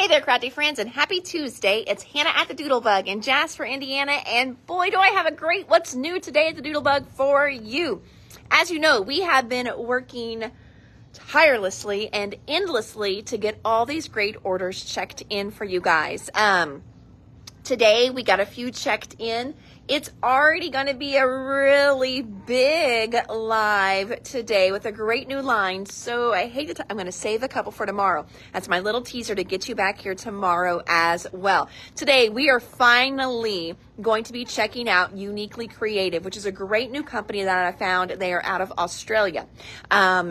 Hey there, crafty friends, and happy Tuesday. It's Hannah at the Doodlebug in Jasper, Indiana, and boy, do I have a great what's new today at the Doodlebug for you. As you know, we have been working tirelessly and endlessly to get all these great orders checked in for you guys. Today, we got a few checked in. It's already going to be a really big live today with a great new line. So I hate to, I'm going to save a couple for tomorrow. That's my little teaser to get you back here tomorrow as well. Today, we are finally going to be checking out Uniquely Creative, which is a great new company that I found. They are out of Australia.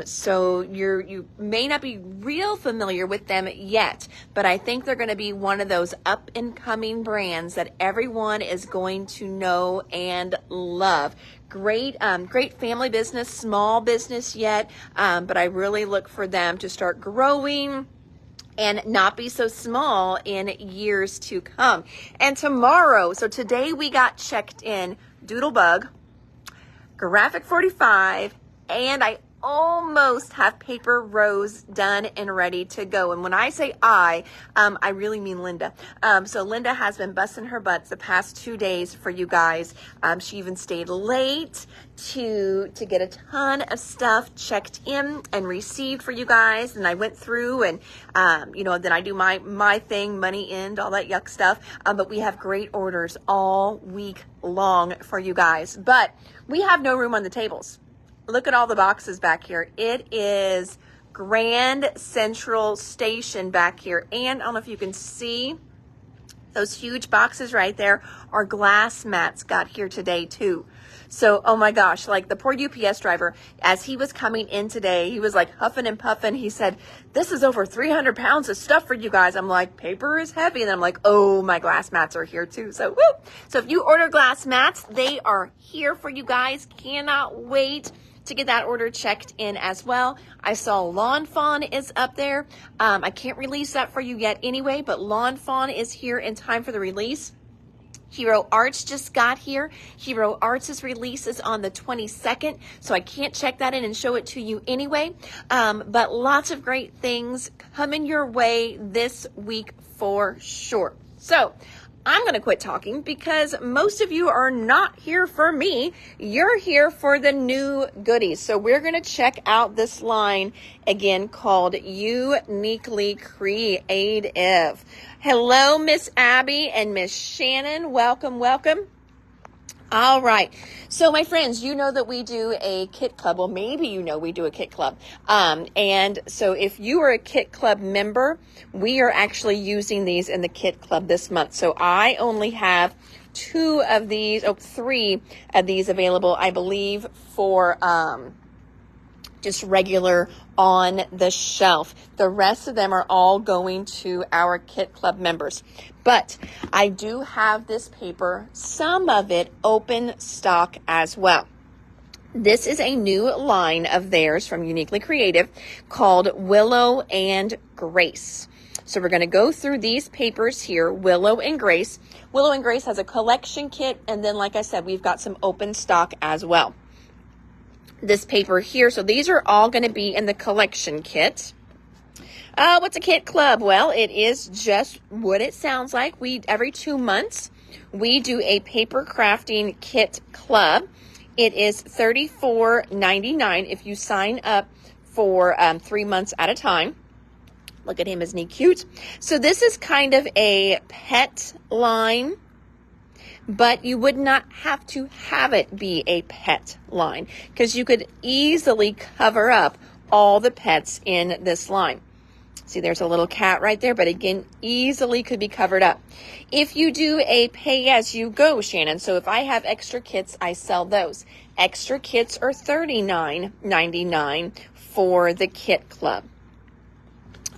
So you may not be real familiar with them yet, but I think they're going to be one of those up and coming brands that everyone is going to know and love. Great family business, small business yet, but I really look for them to start growing and not be so small in years to come. And tomorrow, so today we got checked in Doodlebug, Graphic 45, and I almost have Paper Rose done and ready to go. And when I say I really mean Linda. So Linda has been busting her butts the past 2 days for you guys. She even stayed late to get a ton of stuff checked in and received for you guys. And I went through and, then I do my thing, money in, all that yuck stuff. But we have great orders all week long for you guys. But we have no room on the tables. Look at all the boxes back here. It is Grand Central Station back here. And I don't know if you can see those huge boxes right there. Our glass mats got here today too. So, oh my gosh, like the poor UPS driver, as he was coming in today, he was like huffing and puffing. He said, this is over 300 pounds of stuff for you guys. I'm like, paper is heavy. And then I'm like, oh, my glass mats are here too. So, woo! So if you order glass mats, they are here for you guys. Cannot wait to get that order checked in as well. I saw Lawn Fawn is up there. I can't release that for you yet anyway, but Lawn Fawn is here in time for the release. Hero Arts just got here. Hero Arts' release is on the 22nd, so I can't check that in and show it to you anyway. But lots of great things coming your way this week for sure. So I'm going to quit talking because most of you are not here for me. You're here for the new goodies. So we're going to check out this line again called Uniquely Creative. Hello, Miss Abby and Miss Shannon. Welcome, welcome. All right. So my friends, you know that we do a kit club. Well, maybe you know we do a kit club. And so if you are a kit club member, we are actually using these in the kit club this month. So I only have 3 of these available, I believe, for just regular on the shelf. The rest of them are all going to our kit club members. But I do have this paper, some of it open stock as well. This is a new line of theirs from Uniquely Creative called Willow and Grace. So we're going to go through these papers here, Willow and Grace. Willow and Grace has a collection kit, and then like I said, we've got some open stock as well. This paper here, so these are all going to be in the collection kit. What's a kit club? Well, it is just what it sounds like. Every 2 months, we do a paper crafting kit club. It is $34.99 if you sign up for 3 months at a time. Look at him, isn't he cute? So this is kind of a pet line, but you would not have to have it be a pet line because you could easily cover up all the pets in this line. See, there's a little cat right there, but again, easily could be covered up. If you do a pay-as-you-go, Shannon, so if I have extra kits, I sell those. Extra kits are $39.99 for the kit club.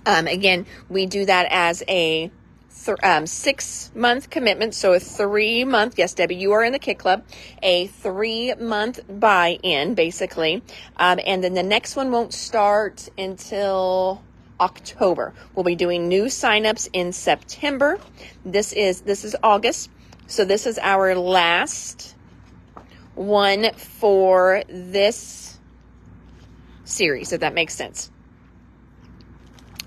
Again, we do that as a 6-month commitment, so a 3-month, yes, Debbie, you are in the kit club, a 3-month buy-in, basically. And then the next one won't start until October. We'll be doing new signups in September. This is August. So this is our last one for this series, if that makes sense.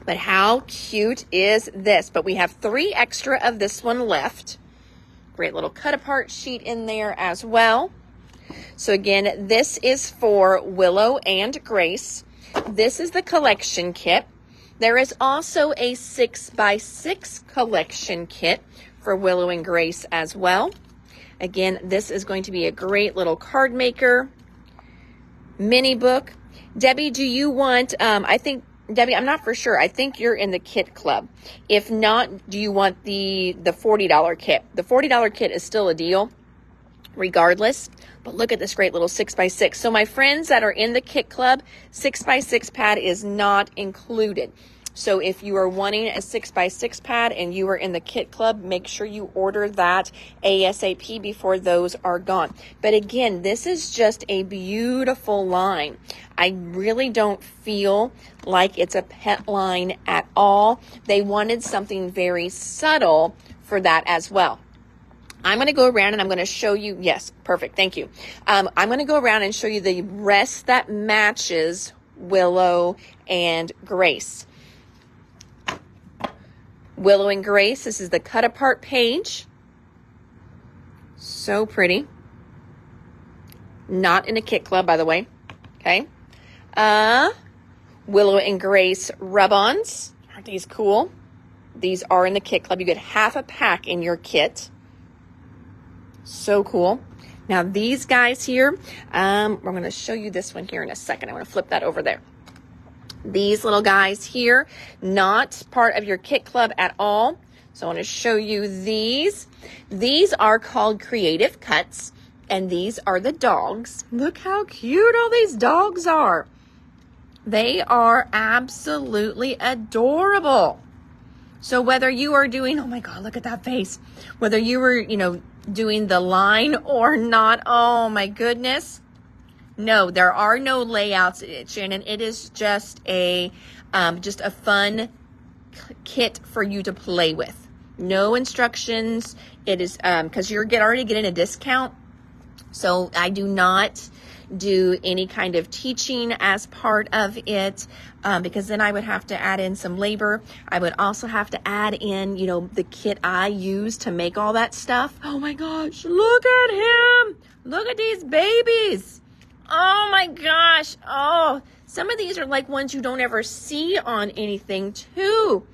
But how cute is this? But we have 3 extra of this one left. Great little cut apart sheet in there as well. So again, this is for Willow and Grace. This is the collection kit. There is also a 6x6 collection kit for Willow and Grace as well. Again, this is going to be a great little card maker, mini book. Debbie, do you want, Debbie, I'm not for sure. I think you're in the kit club. If not, do you want the $40 kit? The $40 kit is still a deal regardless. But look at this great little 6x6. So my friends that are in the kit club, 6x6 pad is not included. So if you are wanting a 6x6 pad and you are in the kit club, make sure you order that ASAP before those are gone. But again, this is just a beautiful line. I really don't feel like it's a pet line at all. They wanted something very subtle for that as well. I'm going to go around and I'm going to show you, yes, perfect, thank you. I'm going to go around and show you the rest that matches Willow and Grace. Willow and Grace, this is the cut apart page. So pretty. Not in a kit club, by the way, okay. Willow and Grace rub-ons. Aren't these cool? These are in the kit club. You get half a pack in your kit. So cool. Now these guys here, I'm going to show you this one here in a second. I'm going to flip that over there. These little guys here, not part of your kit club at all. So I want to show you these. These are called Creative Cuts, and these are the dogs. Look how cute all these dogs are. They are absolutely adorable. So whether you are doing, oh my God, look at that face. Whether you were, doing the line or not, oh my goodness. No, there are no layouts, Shannon. It is just a fun kit for you to play with. No instructions. It is because you're already getting a discount. So I do not do any kind of teaching as part of it because then I would have to add in some labor. I would also have to add in, the kit I use to make all that stuff. Oh my gosh, look at him. Look at these babies. Oh my gosh. Oh, some of these are like ones you don't ever see on anything too.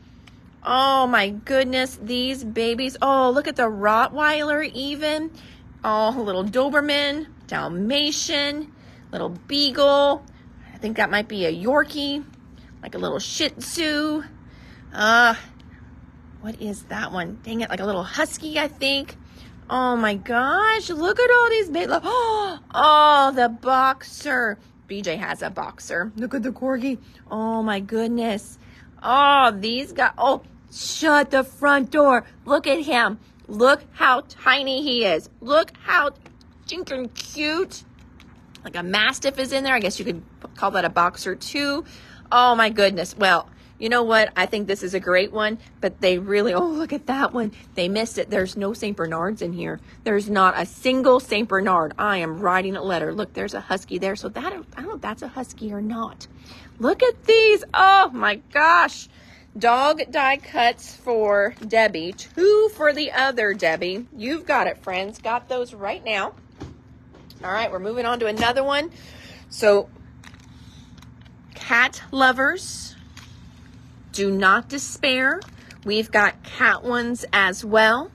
Oh my goodness, these babies. Oh, look at the Rottweiler even. Oh, little Doberman, Dalmatian, little Beagle. I think that might be a Yorkie, like a little Shih Tzu. What is that one? Dang it, like a little Husky, I think. Oh my gosh, look at all these babies. Oh, the Boxer. BJ has a Boxer. Look at the Corgi. Oh my goodness. Oh, these guys. Oh, shut the front door. Look at him. Look how tiny he is. Look how stinking cute. Like a Mastiff is in there. I guess you could call that a Boxer too. Oh my goodness. Well, you know what? I think this is a great one, but they really, oh, look at that one. They missed it. There's no St. Bernards in here. There's not a single St. Bernard. I am writing a letter. Look, there's a Husky there. So that, I don't know if that's a Husky or not. Look at these. Oh my gosh. Dog die cuts for Debbie. 2 for the other Debbie. You've got it, friends. Got those right now. All right, we're moving on to another one. So, cat lovers, do not despair. We've got cat ones as well.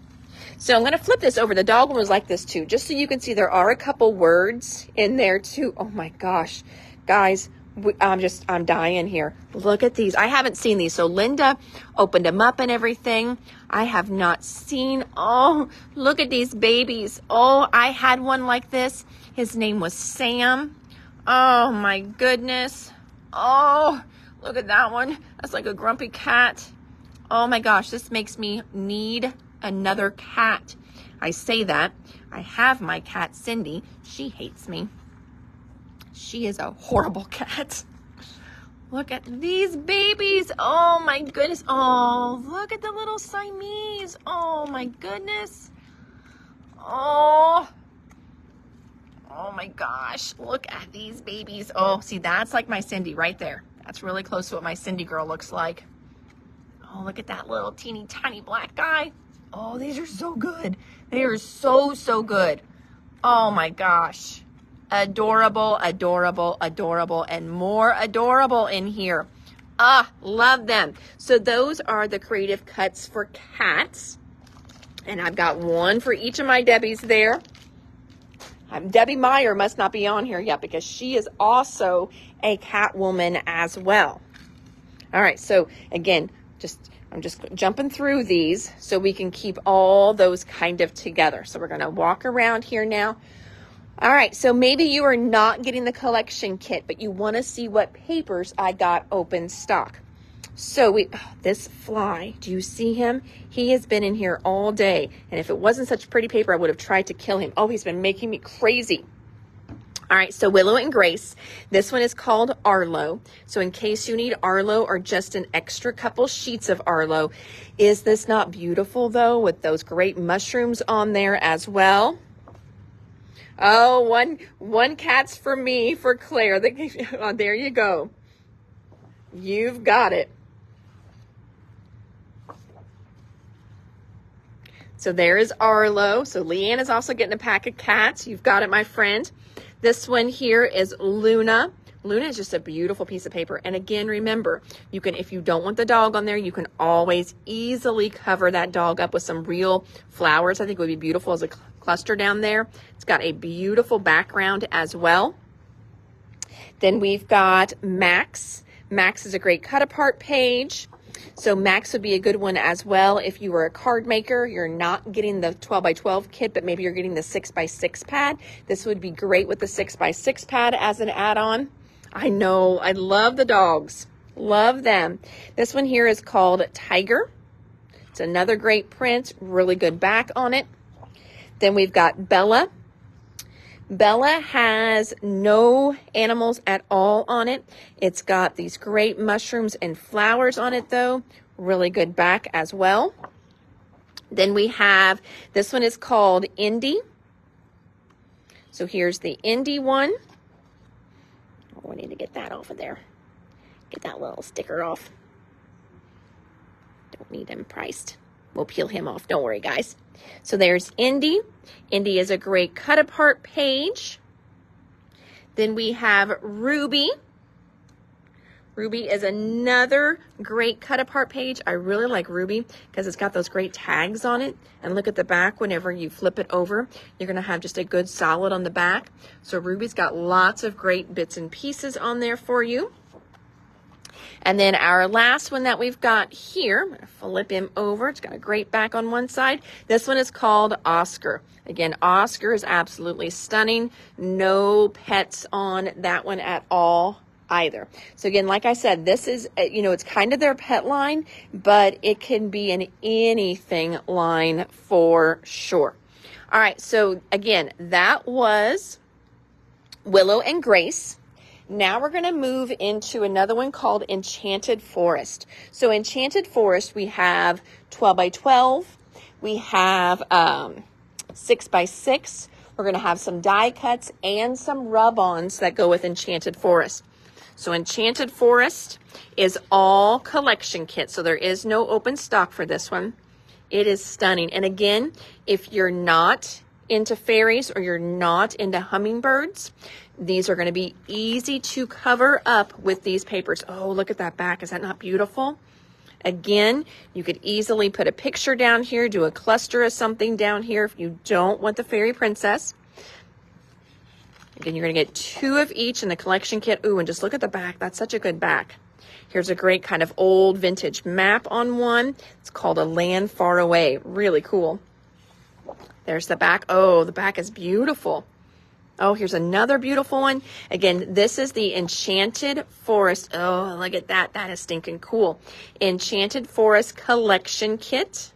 So I'm going to flip this over. The dog one was like this too, just so you can see there are a couple words in there too. Oh my gosh, guys. I'm dying here. Look at these. I haven't seen these. So Linda opened them up and everything. I have not seen. Oh, look at these babies. Oh, I had one like this. His name was Sam. Oh my goodness. Oh, look at that one. That's like a grumpy cat. Oh my gosh, this makes me need another cat. I say that. I have my cat, Cindy. She hates me. She is a horrible cat. Look at these babies. Oh my goodness. Oh, look at the little Siamese. Oh my goodness. Oh my gosh. Look at these babies. Oh, see, that's like my Cindy right there. That's really close to what my Cindy girl looks like. Oh, look at that little teeny tiny black guy. Oh, these are so good. They are so, so good. Oh my gosh. Adorable, adorable, adorable, and more adorable in here. Ah, love them. So those are the creative cuts for cats. And I've got one for each of my Debbies there. Debbie Meyer must not be on here yet because she is also a cat woman as well. All right, so again, I'm just jumping through these so we can keep all those kind of together. So we're going to walk around here now. All right, so maybe you are not getting the collection kit, but you want to see what papers I got open stock. So this fly, do you see him? He has been in here all day. And if it wasn't such pretty paper, I would have tried to kill him. Oh, he's been making me crazy. All right, so Willow and Grace. This one is called Arlo. So in case you need Arlo or just an extra couple sheets of Arlo, is this not beautiful though, with those great mushrooms on there as well? Oh, one cat's for me, for Claire. Oh, there you go. You've got it. So there is Arlo. So Leanne is also getting a pack of cats. You've got it, my friend. This one here is Luna. Luna is just a beautiful piece of paper. And again, remember, you can, if you don't want the dog on there, you can always easily cover that dog up with some real flowers. I think it would be beautiful as a cluster down there. It's got a beautiful background as well. Then we've got Max. Max is a great cut apart page. So Max would be a good one as well if you were a card maker. You're not getting the 12 by 12 kit, but maybe you're getting the 6 by 6 pad. This would be great with the 6 by 6 pad as an add-on. I know, I love the dogs. Love them. This one here is called Tiger. It's another great print, really good back on it. Then we've got Bella. Bella has no animals at all on it. It's got these great mushrooms and flowers on it though. Really good back as well. Then we have, this one is called Indy. So here's the Indy one. Oh, I need to get that off of there. Get that little sticker off. Don't need him priced. We'll peel him off. Don't worry, guys. So there's Indy. Indy is a great cut apart page. Then we have Ruby. Ruby is another great cut apart page. I really like Ruby because it's got those great tags on it. And look at the back. Whenever you flip it over, you're going to have just a good solid on the back. So Ruby's got lots of great bits and pieces on there for you. And then our last one that we've got here, I'm going to flip him over. It's got a great back on one side. This one is called Oscar. Again, Oscar is absolutely stunning. No pets on that one at all either. So again, like I said, this is, it's kind of their pet line, but it can be an anything line for sure. All right, so again, that was Willow and Grace. Now we're going to move into another one called Enchanted Forest. So Enchanted Forest, we have 12 by 12. We have 6 by 6. We're going to have some die cuts and some rub-ons that go with Enchanted Forest. So Enchanted Forest is all collection kits. So there is no open stock for this one. It is stunning. And again, if you're not into fairies or you're not into hummingbirds, these are going to be easy to cover up with these papers. Oh, look at that back. Is that not beautiful? Again, you could easily put a picture down here, do a cluster of something down here if you don't want the fairy princess. Again, you're going to get 2 of each in the collection kit. Ooh, and just look at the back. That's such a good back. Here's a great kind of old vintage map on one. It's called A Land Far Away. Really cool. There's the back. Oh, the back is beautiful. Oh, here's another beautiful one. Again, this is the Enchanted Forest. Oh, look at that. That is stinking cool. Enchanted Forest Collection Kit.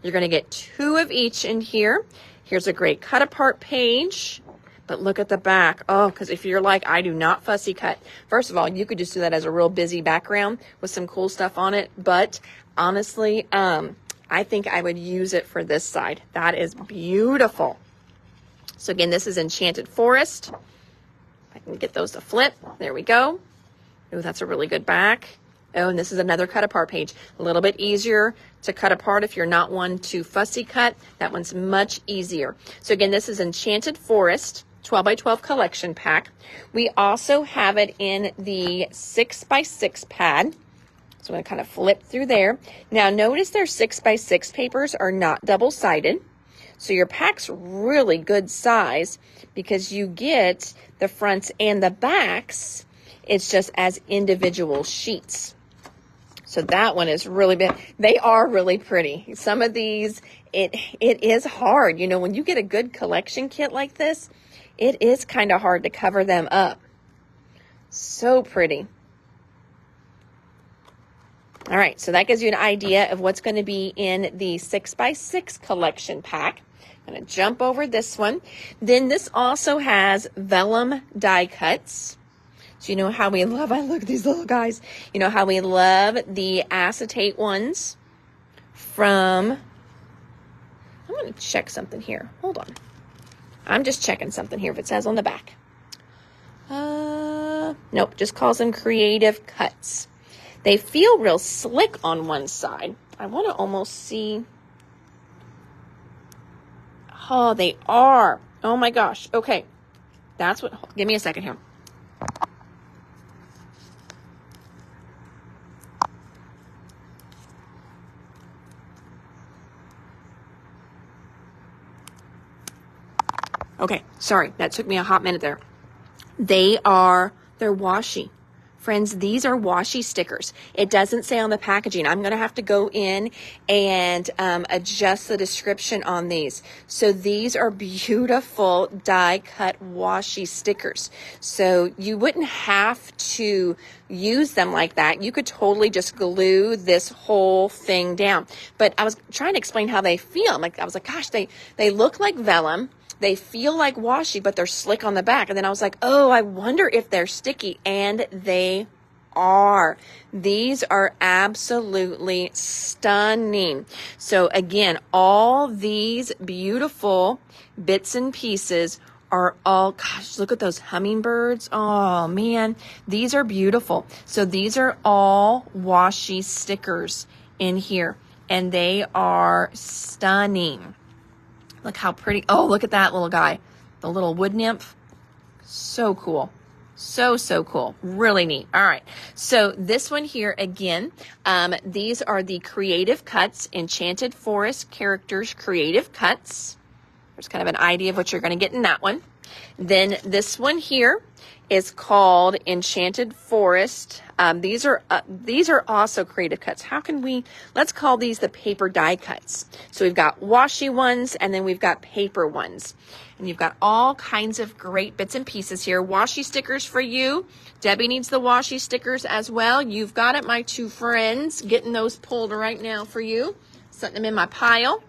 You're going to get 2 of each in here. Here's a great cut apart page. But look at the back. Oh, because if you're like, I do not fussy cut. First of all, you could just do that as a real busy background with some cool stuff on it. But honestly, I think I would use it for this side. That is beautiful. So again, this is Enchanted Forest. I can get those to flip. There we go. Ooh, that's a really good back. Oh, and this is another cut apart page. A little bit easier to cut apart if you're not one to fussy cut. That one's much easier. So again, this is Enchanted Forest 12 by 12 collection pack. We also have it in the 6 by 6 pad. So I'm going to kind of flip through there. Now notice their 6 by 6 papers are not double-sided. So your pack's really good size because you get the fronts and the backs. It's just as individual sheets. So that one is really big. They are really pretty. Some of these, it is hard. You know, when you get a good collection kit like this, it is kind of hard to cover them up. So pretty. All right, so that gives you an idea of what's going to be in the 6 by 6 collection pack. I'm going to jump over this one. Then this also has vellum die cuts. So you know how we love, I look at these little guys. You know how we love the acetate ones from, I'm going to check something here. Hold on. I'm just checking something here if it says on the back. Nope, just calls them creative cuts. They feel real slick on one side. I want to almost see. Oh, they are. Oh my gosh. Okay. That's what, give me a second here. Okay, sorry, that took me a hot minute there. They're washi. Friends, these are washi stickers. It doesn't say on the packaging. I'm going to have to go in and adjust the description on these. So these are beautiful die-cut washi stickers. So you wouldn't have to use them like that. You could totally just glue this whole thing down. But I was trying to explain how they feel. I was like, gosh, they look like vellum. They feel like washi, but they're slick on the back. And then I was like, oh, I wonder if they're sticky. And they are. These are absolutely stunning. So again, all these beautiful bits and pieces are all, gosh, look at those hummingbirds. Oh man, these are beautiful. So these are all washi stickers in here, and they are stunning. Look how pretty. Oh, look at that little guy. The little wood nymph. So cool. So cool. Really neat. All right. So this one here again, these are the Creative Cuts, Enchanted Forest Characters Creative Cuts. There's kind of an idea of what you're going to get in that one. Then this one here is called Enchanted Forest. These are also creative cuts. Let's call these the paper die cuts. So we've got washi ones, and then we've got paper ones. And you've got all kinds of great bits and pieces here. Washi stickers for you. Debbie needs the washi stickers as well. You've got it, my two friends. Getting those pulled right now for you. Setting them in my pile.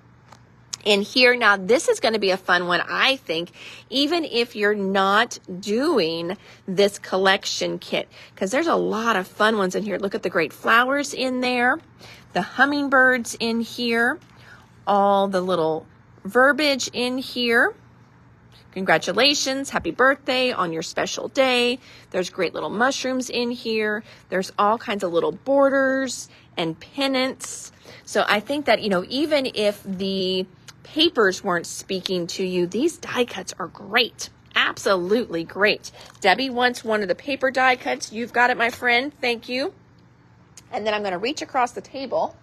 In here, now this is going to be a fun one, I think, even if you're not doing this collection kit, because there's a lot of fun ones in here. Look at the great flowers in there, the hummingbirds in here, all the little verbiage in here. Congratulations, happy birthday on your special day. There's great little mushrooms in here. There's all kinds of little borders and pennants. So I think that, even if the papers weren't speaking to you, these die cuts are great. Absolutely great. Debbie wants one of the paper die cuts. You've got it, my friend. Thank you. And then I'm going to reach across the table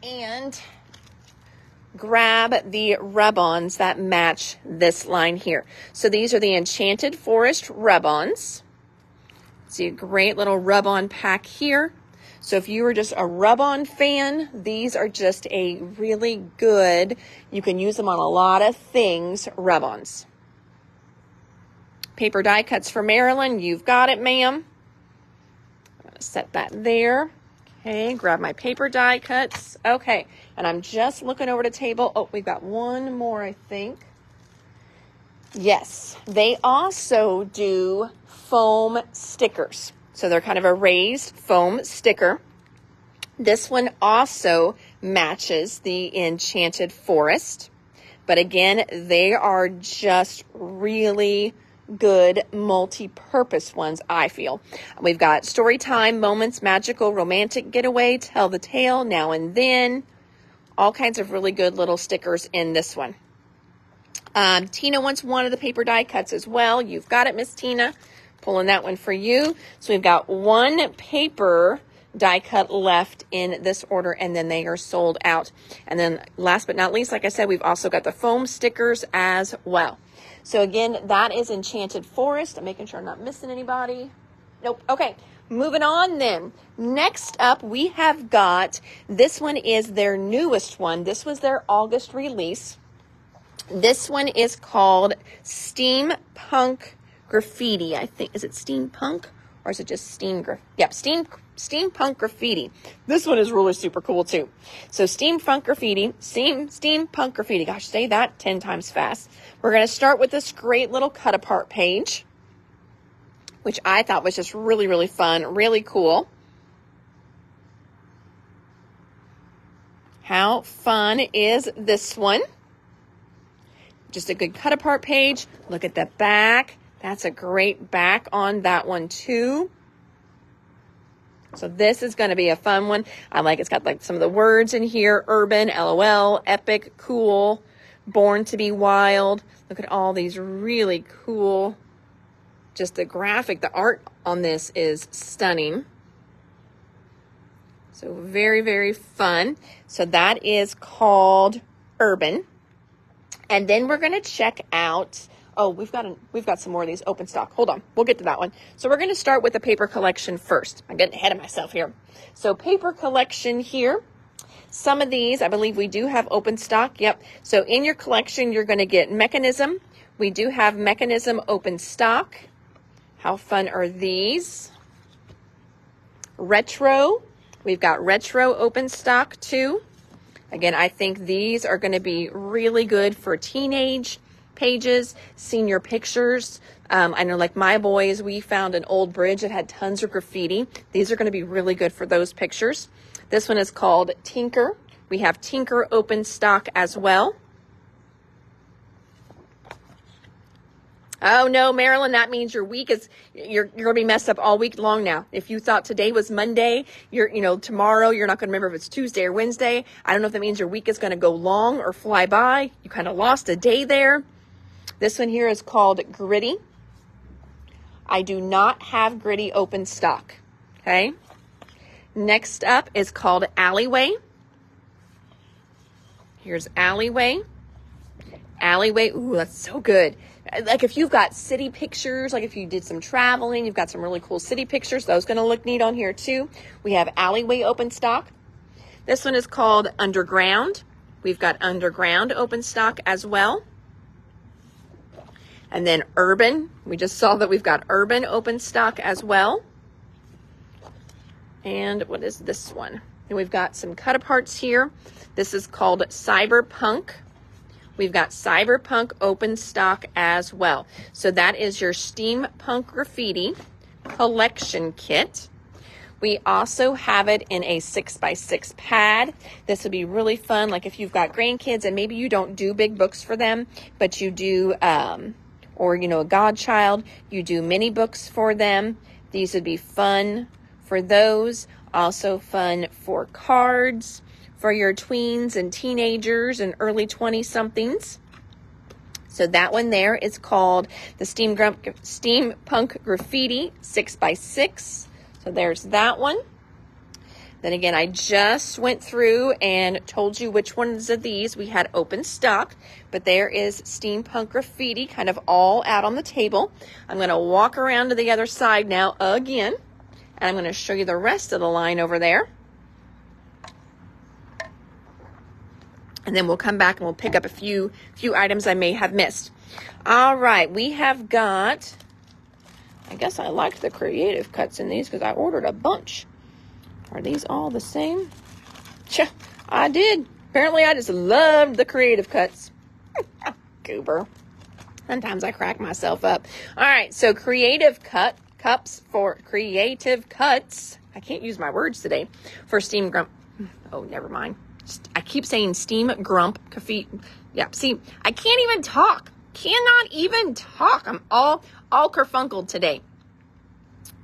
and grab the rub-ons that match this line here. So these are the Enchanted Forest rub-ons. See a great little rub-on pack here. So if you were just a rub-on fan, these are just a really good, you can use them on a lot of things, rub-ons. Paper die cuts for Marilyn. You've got it, ma'am. I'm going to set that there. Okay, grab my paper die cuts. Okay, and I'm just looking over the table. Oh, we've got one more, I think. Yes, they also do foam stickers. So they're kind of a raised foam sticker. This one also matches the Enchanted Forest. But again, they are just really, good multi-purpose ones, I feel. We've got story time, moments, magical, romantic getaway, tell the tale, now and then. All kinds of really good little stickers in this one. Tina wants one of the paper die cuts as well. You've got it, Miss Tina. Pulling that one for you. So we've got one paper die cut left in this order, and then they are sold out. And then last but not least, like I said, we've also got the foam stickers as well. So again, that is Enchanted Forest. I'm making sure I'm not missing anybody. Nope. Okay. Moving on then. Next up, we have got, this one is their newest one. This was their August release. This one is called Steampunk Graffiti. I think, is it steampunk or is it just steampunk graffiti. This one is really super cool too. So steampunk graffiti. Gosh, say that 10 times fast. We're going to start with this great little cut apart page, which I thought was just really, really fun, really cool. How fun is this one? Just a good cut apart page. Look at the back. That's a great back on that one too. So this is going to be a fun one. I like it's got like some of the words in here. Urban, LOL, epic, cool, born to be wild. Look at all these really cool, just the graphic, the art on this is stunning. So very, very fun. So that is called Urban. And then we're going to check out, oh, we've got some more of these open stock. Hold on, we'll get to that one. So we're going to start with the paper collection first. I'm getting ahead of myself here. So paper collection here. Some of these, I believe we do have open stock. Yep. So in your collection, you're going to get Mechanism. We do have Mechanism open stock. How fun are these? Retro. We've got Retro open stock too. Again, I think these are going to be really good for teenage pages, senior pictures. I know like my boys, we found an old bridge that had tons of graffiti. These are going to be really good for those pictures. This one is called Tinker. We have Tinker open stock as well. Oh no, Marilyn, that means your week is, you're going to be messed up all week long now. If you thought today was Monday, tomorrow, you're not going to remember if it's Tuesday or Wednesday. I don't know if that means your week is going to go long or fly by. You kind of lost a day there. This one here is called Gritty. I do not have Gritty open stock. Okay. Next up is called Alleyway. Here's Alleyway. Alleyway. Ooh, that's so good. Like if you've got city pictures, like if you did some traveling, you've got some really cool city pictures. Those going to look neat on here too. We have Alleyway open stock. This one is called Underground. We've got Underground open stock as well. And then Urban. We just saw that we've got Urban open stock as well. And what is this one? And we've got some cut aparts here. This is called Cyberpunk. We've got Cyberpunk open stock as well. So that is your Steampunk Graffiti collection kit. We also have it in a 6x6 pad. This would be really fun. Like if you've got grandkids and maybe you don't do big books for them, but you do, or a godchild, you do mini books for them. These would be fun for those. Also fun for cards for your tweens and teenagers and early 20-somethings. So that one there is called the Steampunk Graffiti 6x6. So there's that one. Then again, I just went through and told you which ones of these we had open stock, but there is Steampunk Graffiti kind of all out on the table. I'm going to walk around to the other side now again, and I'm going to show you the rest of the line over there. And then we'll come back and we'll pick up a few items I may have missed. All right, we have got, I guess I liked the creative cuts in these because I ordered a bunch. Are these all the same? I did. Apparently I just loved the creative cuts. Goober. Sometimes I crack myself up. All right, so creative cups for creative cuts. I can't use my words today. For Steam Grump. Oh, never mind. I keep saying Steam Grump Coffee. Yeah, see, I can't even talk. cannot even talk. I'm all kerfunkled today.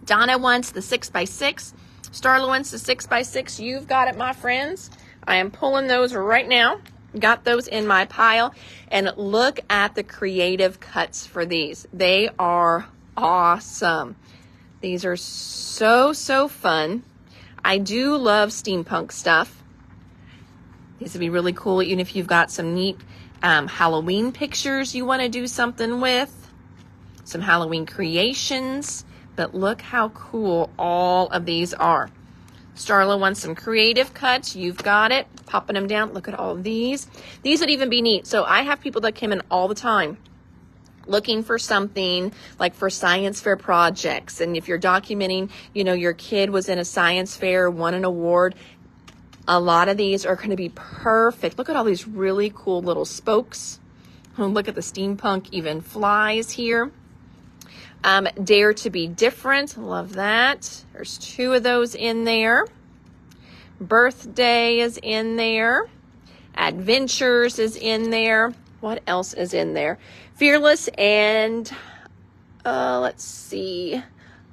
Donna wants the 6x6. Starla wants the 6x6. You've got it, my friends. I am pulling those right now. Got those in my pile. And look at the creative cuts for these. They are awesome. These are so fun. I do love steampunk stuff. These would be really cool, even if you've got some neat Halloween pictures you want to do something with. Some Halloween creations. But look how cool all of these are. Starla wants some creative cuts. You've got it. Popping them down. Look at all of these. These would even be neat. So I have people that come in all the time looking for something like for science fair projects. And if you're documenting, you know, your kid was in a science fair, won an award, a lot of these are going to be perfect. Look at all these really cool little spokes. Oh, look at the steampunk even flies here. Dare to be different. Love that. There's 2 of those in there. Birthday is in there. Adventures is in there. What else is in there? Fearless and, let's see,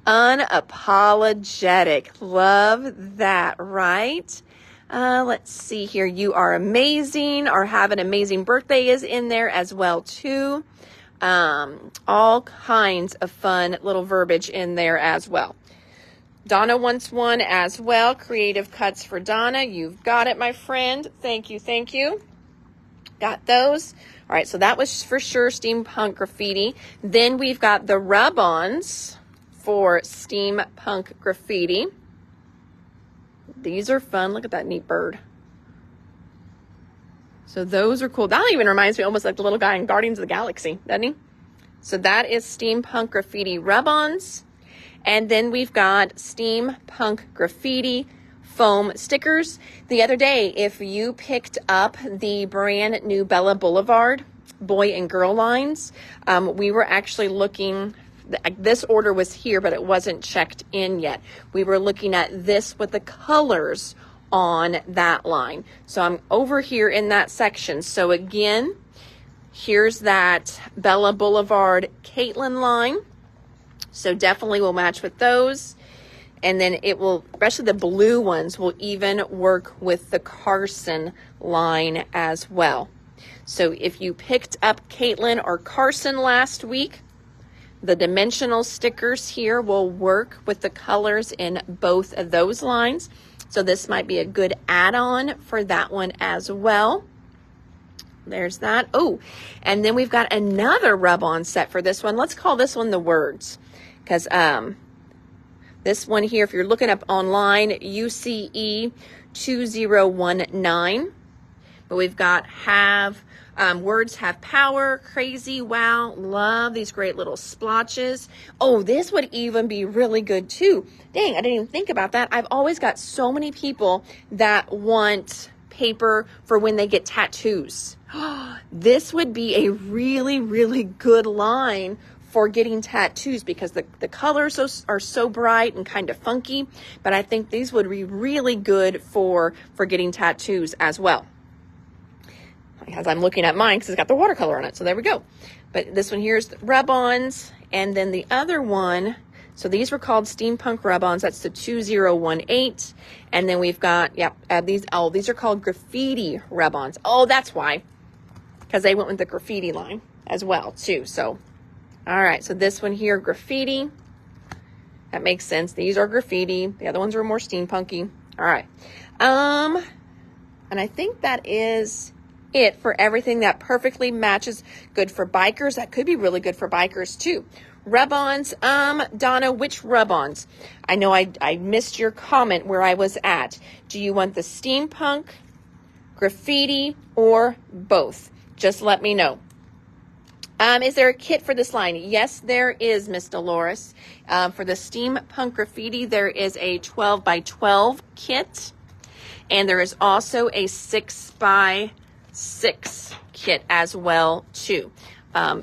unapologetic. Love that, right? Let's see here. You are amazing, or have an amazing birthday is in there as well, too. All kinds of fun little verbiage in there as well. Donna wants one as well. Creative cuts for Donna. You've got it, my friend. Thank you. Thank you. Got those. All right. So that was for sure steampunk graffiti. Then we've got the rub-ons for steampunk graffiti. These are fun. Look at that neat bird. So those are cool. That even reminds me almost like the little guy in Guardians of the Galaxy, doesn't he? So that is steampunk graffiti rub-ons. And then we've got steampunk graffiti foam stickers. The other day, if you picked up the brand new Bella Boulevard boy and girl lines, we were actually looking, this order was here, but it wasn't checked in yet. We were looking at this with the colors on that line. So I'm over here in that section. So again, here's that Bella Boulevard Caitlin line. So definitely will match with those. And then it will, especially the blue ones, will even work with the Carson line as well. So if you picked up Caitlin or Carson last week, the dimensional stickers here will work with the colors in both of those lines. So this might be a good add-on for that one as well. There's that. Oh, and then we've got another rub-on set for this one. Let's call this one the words. Because this one here, if you're looking up online, UCE 2019. But we've got words have power, crazy, wow, love, these great little splotches. Oh, this would even be really good too. Dang, I didn't even think about that. I've always got so many people that want paper for when they get tattoos. This would be a really good line for getting tattoos because the colors are so bright and kind of funky. But I think these would be really good for getting tattoos as well. As I'm looking at mine because it's got the watercolor on it. So there we go. But this one here is the rub-ons. And then the other one, so these were called steampunk rub-ons. That's the 2018. And then we've got, these are called graffiti rub-ons. Oh, that's why. Because they went with the graffiti line as well, too. So, all right. So this one here, graffiti. That makes sense. These are graffiti. The other ones are more steampunky. All right. And I think that is it for everything that perfectly matches. Good for bikers. That could be really good for bikers too. Rub-ons. Donna, which rub-ons? I know I missed your comment where I was at. Do you want the steampunk, graffiti, or both? Just let me know. Is there a kit for this line? Yes, there is, Miss Dolores. For the steampunk graffiti, there is a 12 by 12 kit. And there is also a 6 by 6 kit as well too.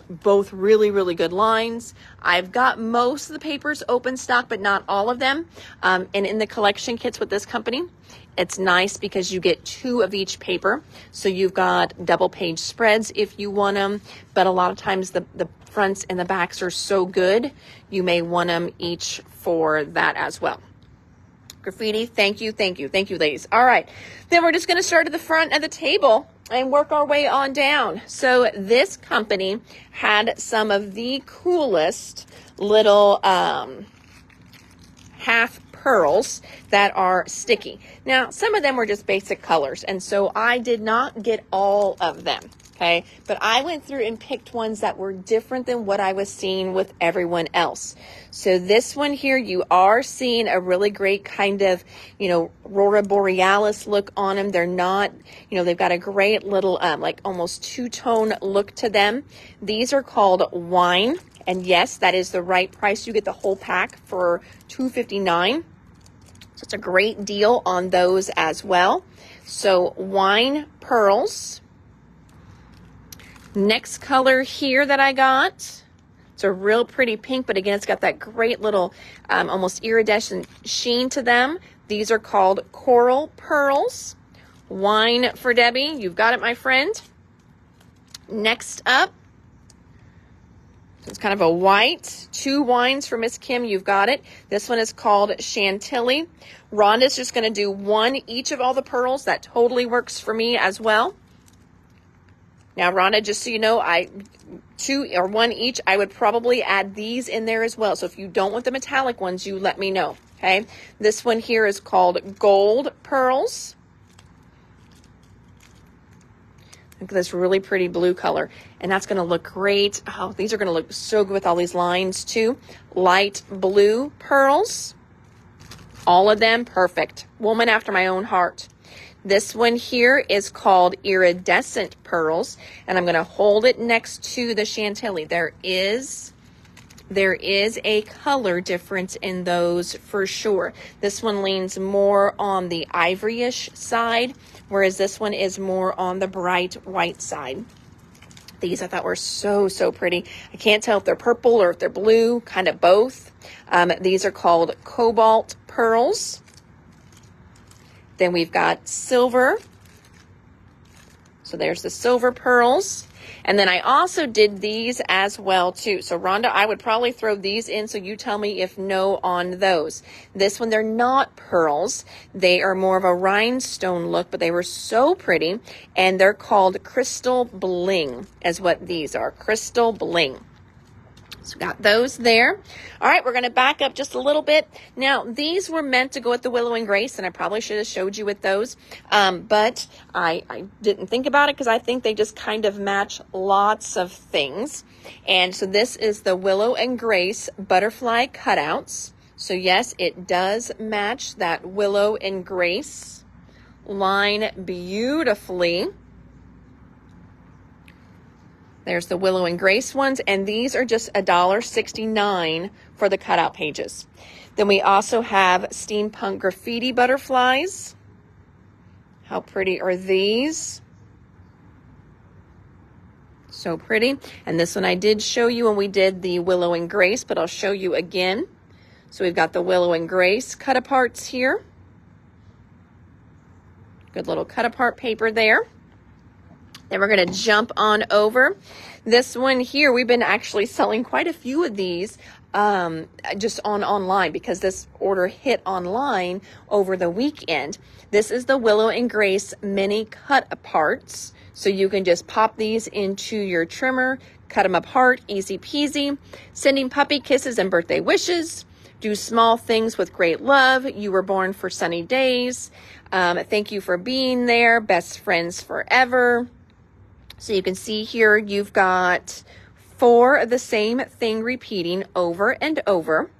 Both really good lines. I've got most of the papers open stock, but not all of them. And in the collection kits with this company, It's nice because you get 2 of each paper. So you've got double page spreads if you want them, but a lot of times the fronts and the backs are so good, you may want them each for that as well. Graffiti, thank you, ladies. All right, then we're just going to start at the front of the table and work our way on down. So this company had some of the coolest little half pearls that are sticky. Now, some of them were just basic colors, and so I did not get all of them. Okay, but I went through and picked ones that were different than what I was seeing with everyone else. So this one here, you are seeing a really great kind of, Aurora Borealis look on them. They're not, they've got a great little, like almost two-tone look to them. These are called Wine. And yes, that is the right price. You get the whole pack for $2.59. So it's a great deal on those as well. So Wine Pearls. Next color here that I got, it's a real pretty pink, but again, it's got that great little almost iridescent sheen to them. These are called Coral Pearls. Wine for Debbie. You've got it, my friend. Next up, it's kind of a white. 2 wines for Miss Kim. You've got it. This one is called Chantilly. Rhonda's just going to do 1 each of all the pearls. That totally works for me as well. Now, Rhonda, just so you know, 2 or 1 each, I would probably add these in there as well. So if you don't want the metallic ones, you let me know, okay? This one here is called Gold Pearls. Look at this really pretty blue color, and that's going to look great. Oh, these are going to look so good with all these lines too. Light blue pearls. All of them perfect. Woman after my own heart. This one here is called Iridescent Pearls, and I'm going to hold it next to the Chantilly. There is a color difference in those for sure. This one leans more on the ivoryish side, whereas this one is more on the bright white side. These I thought were so pretty. I can't tell if they're purple or if they're blue, kind of both. These are called Cobalt Pearls. Then we've got silver. So there's the silver pearls. And then I also did these as well too. So Rhonda, I would probably throw these in, so you tell me if no on those. This one, they're not pearls. They are more of a rhinestone look, but they were so pretty. And they're called Crystal Bling is what these are. Crystal Bling. So got those there. All right, we're going to back up just a little bit. Now, these were meant to go with the Willow and Grace, and I probably should have showed you with those. But I didn't think about it because I think they just kind of match lots of things. And so this is the Willow and Grace butterfly cutouts. So yes, it does match that Willow and Grace line beautifully. There's the Willow and Grace ones, and these are just $1.69 for the cutout pages. Then we also have Steampunk Graffiti butterflies. How pretty are these? So pretty. And this one I did show you when we did the Willow and Grace, but I'll show you again. So we've got the Willow and Grace cut-aparts here. Good little cut-apart paper there. Then we're going to jump on over. This one here, we've been actually selling quite a few of these just online because this order hit online over the weekend. This is the Willow and Grace mini cut aparts. So you can just pop these into your trimmer, cut them apart, easy peasy. Sending puppy kisses and birthday wishes. Do small things with great love. You were born for sunny days. Thank you for being there. Best friends forever. So you can see here, you've got 4 of the same thing repeating over and over.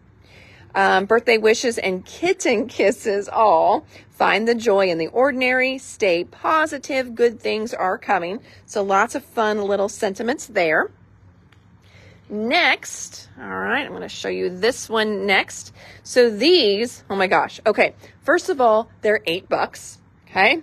Birthday wishes and kitten kisses all. Find the joy in the ordinary. Stay positive. Good things are coming. So lots of fun little sentiments there. Next, all right, I'm going to show you this one next. So these, oh my gosh. Okay, first of all, they're $8, okay?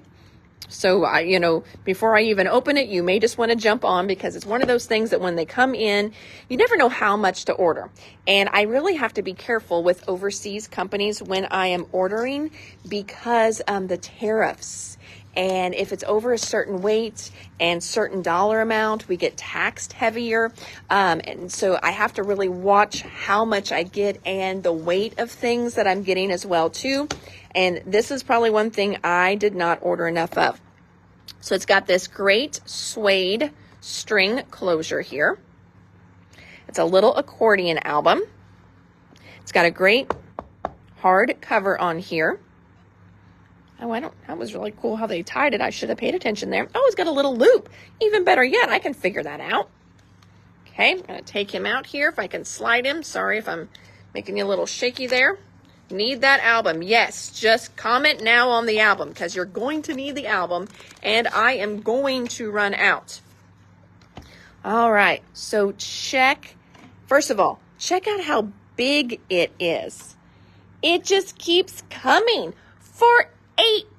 So before I even open it, you may just want to jump on, because it's one of those things that when they come in, you never know how much to order. And I really have to be careful with overseas companies when I am ordering, because the tariffs. And if it's over a certain weight and certain dollar amount, we get taxed heavier. And so I have to really watch how much I get and the weight of things that I'm getting as well too. And this is probably one thing I did not order enough of. So it's got this great suede string closure here. It's a little accordion album. It's got a great hard cover on here. Oh, that was really cool how they tied it. I should have paid attention there. Oh, it's got a little loop. Even better yet, I can figure that out. Okay, I'm going to take him out here if I can slide him. Sorry if I'm making you a little shaky there. Need that album. Yes, just comment now on the album, because you're going to need the album, and I am going to run out. All right, so first of all, check out how big it is. It just keeps coming for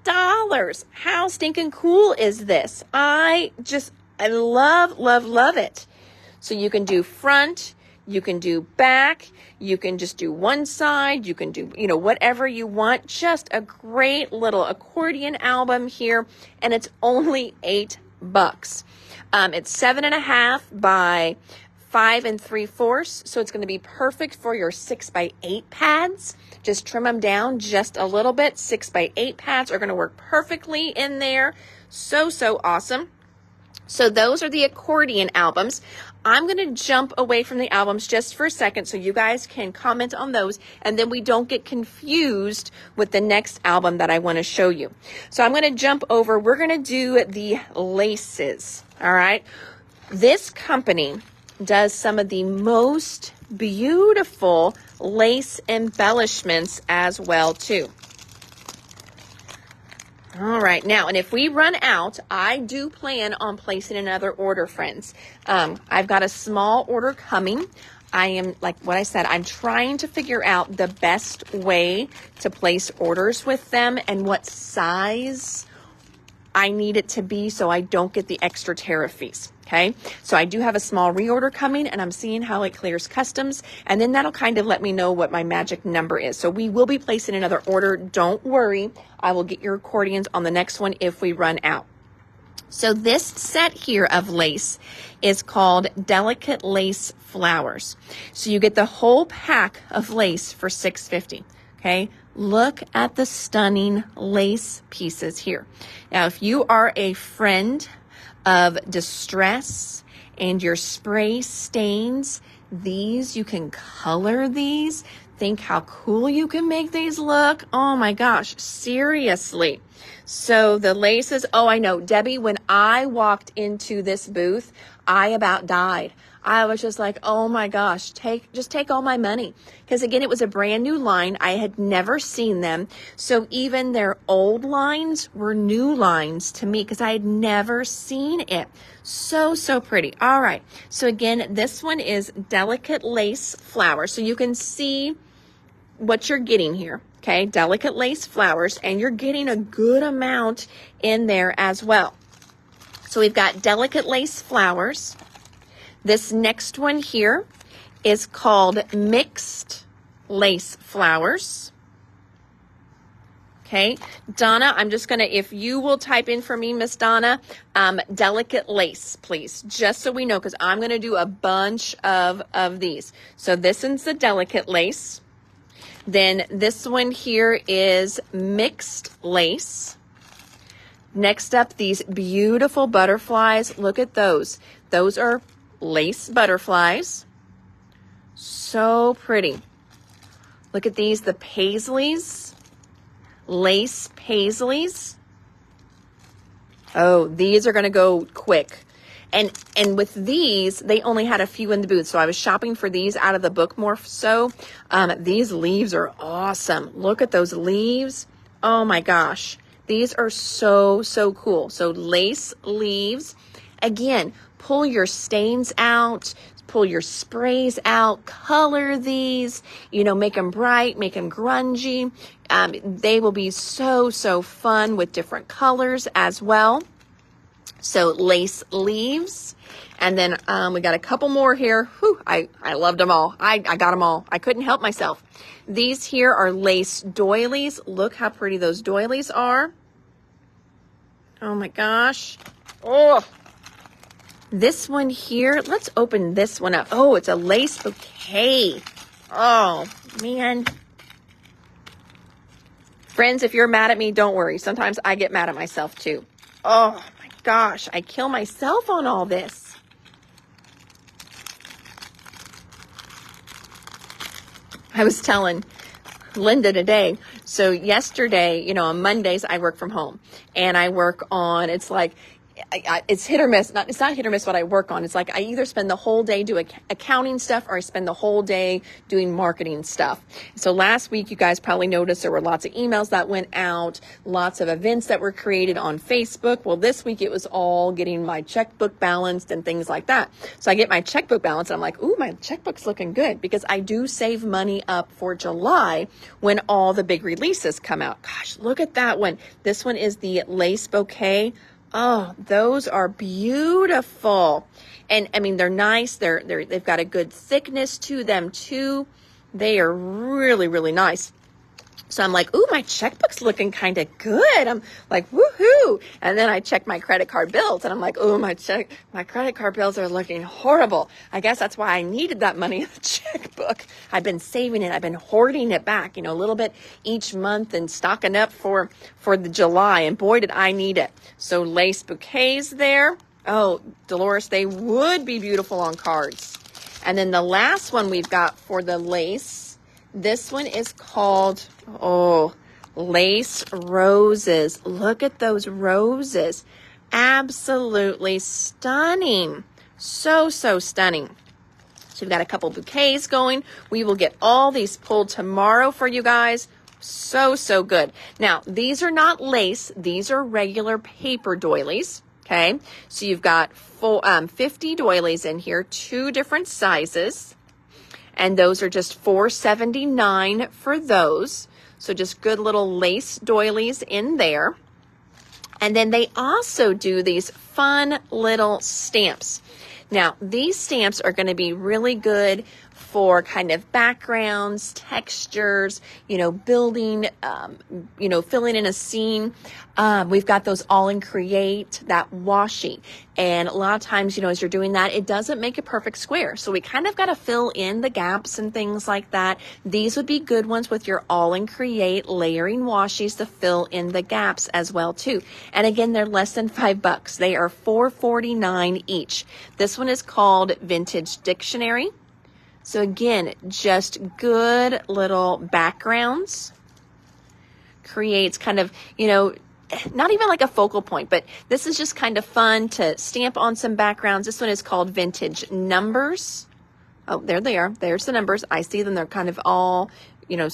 $8. How stinking cool is this? I love, love, love it. So you can do front, you can do back, you can just do one side, you can do, whatever you want. Just a great little accordion album here, and it's only $8. It's 7.5 by 5 3/4, so it's going to be perfect for your 6x8 pads. Just trim them down just a little bit. 6x8 pads are going to work perfectly in there. So awesome. So those are the accordion albums. I'm going to jump away from the albums just for a second so you guys can comment on those, and then we don't get confused with the next album that I want to show you. So I'm going to jump over. We're going to do the laces. All right. This company does some of the most beautiful lace embellishments as well too. All right, now, and if we run out, I do plan on placing another order, friends. I've got a small order coming. I am, like what I said, I'm trying to figure out the best way to place orders with them and what size I need it to be so I don't get the extra tariff fees. Okay, so I do have a small reorder coming, and I'm seeing how it clears customs, and then that'll kind of let me know what my magic number is. So we will be placing another order. Don't worry. I will get your accordions on the next one if we run out. So this set here of lace is called Delicate Lace Flowers. So you get the whole pack of lace for $6.50. Okay, look at the stunning lace pieces here. Now, if you are a friend of distress and your spray stains, you can color these. Think how cool you can make these look. Oh my gosh, seriously. So the laces, I know, Debbie, when I walked into this booth, I about died. I was just like, oh my gosh, just take all my money. Because again, it was a brand new line. I had never seen them. So even their old lines were new lines to me because I had never seen it. So pretty. All right. So again, this one is Delicate Lace Flowers. So you can see what you're getting here. Okay. Delicate Lace Flowers. And you're getting a good amount in there as well. So we've got Delicate Lace Flowers. This next one here is called Mixed Lace Flowers. Okay, Donna, I'm just going to, if you will type in for me, Miss Donna, Delicate Lace, please, just so we know, because I'm going to do a bunch of these. So this one's the Delicate Lace. Then this one here is Mixed Lace. Next up, these beautiful butterflies. Look at those. Those are lace butterflies. So pretty. Look at these, the paisleys. Lace paisleys. Oh, these are going to go quick. And with these, they only had a few in the booth. So I was shopping for these out of the book more so. These leaves are awesome. Look at those leaves. Oh my gosh. These are so cool. So lace leaves. Again, pull your stains out pull your sprays out, color these, you know, make them bright, make them grungy. They will be so fun with different colors as well. So lace leaves. And then we got a couple more here. Whew, I loved them all. I got them all. I couldn't help myself. These here are lace doilies. Look how pretty those doilies are. Oh my gosh. Oh, this one here. Let's open this one up. Oh, it's a lace bouquet. Oh, man. Friends, if you're mad at me, don't worry. Sometimes I get mad at myself too. Oh my gosh, I kill myself on all this. I was telling Linda today, so yesterday, you know, on Mondays, I work from home, and I work on, it's like, it's hit or miss. It's not hit or miss what I work on. It's like I either spend the whole day doing accounting stuff or I spend the whole day doing marketing stuff. So last week, you guys probably noticed there were lots of emails that went out, lots of events that were created on Facebook. Well, this week it was all getting my checkbook balanced and things like that. So I get my checkbook balance and I'm like, ooh, my checkbook's looking good, because I do save money up for July when all the big releases come out. Gosh, look at that one. This one is the lace bouquet. Oh, those are beautiful. And I mean, they're nice. They've got a good thickness to them too. They are really nice. So I'm like, ooh, my checkbook's looking kind of good. I'm like, woohoo. And then I check my credit card bills and I'm like, ooh, my credit card bills are looking horrible. I guess that's why I needed that money in the checkbook. I've been saving it. I've been hoarding it back, you know, a little bit each month and stocking up for the July. And boy, did I need it. So lace bouquets there. Oh, Dolores, they would be beautiful on cards. And then the last one we've got for the lace, this one is called, lace roses. Look at those roses. Absolutely stunning. So stunning. So we've got a couple bouquets going. We will get all these pulled tomorrow for you guys. So good. Now, these are not lace. These are regular paper doilies. Okay. So you've got 50 doilies in here, 2 different sizes. And those are just $4.79 for those. So just good little lace doilies in there. And then they also do these fun little stamps. Now, these stamps are going to be really good for kind of backgrounds, textures, you know, building, filling in a scene. We've got those all in Create, that washi. And a lot of times, you know, as you're doing that, it doesn't make a perfect square. So we kind of got to fill in the gaps and things like that. These would be good ones with your all in Create layering washis to fill in the gaps as well too. And again, they're less than $5. They are $4.49 each. This one is called Vintage Dictionary. So again, just good little backgrounds. Creates kind of, you know, not even like a focal point, but this is just kind of fun to stamp on some backgrounds. This one is called Vintage Numbers. Oh, there they are. There's the numbers. I see them. They're kind of all, you know,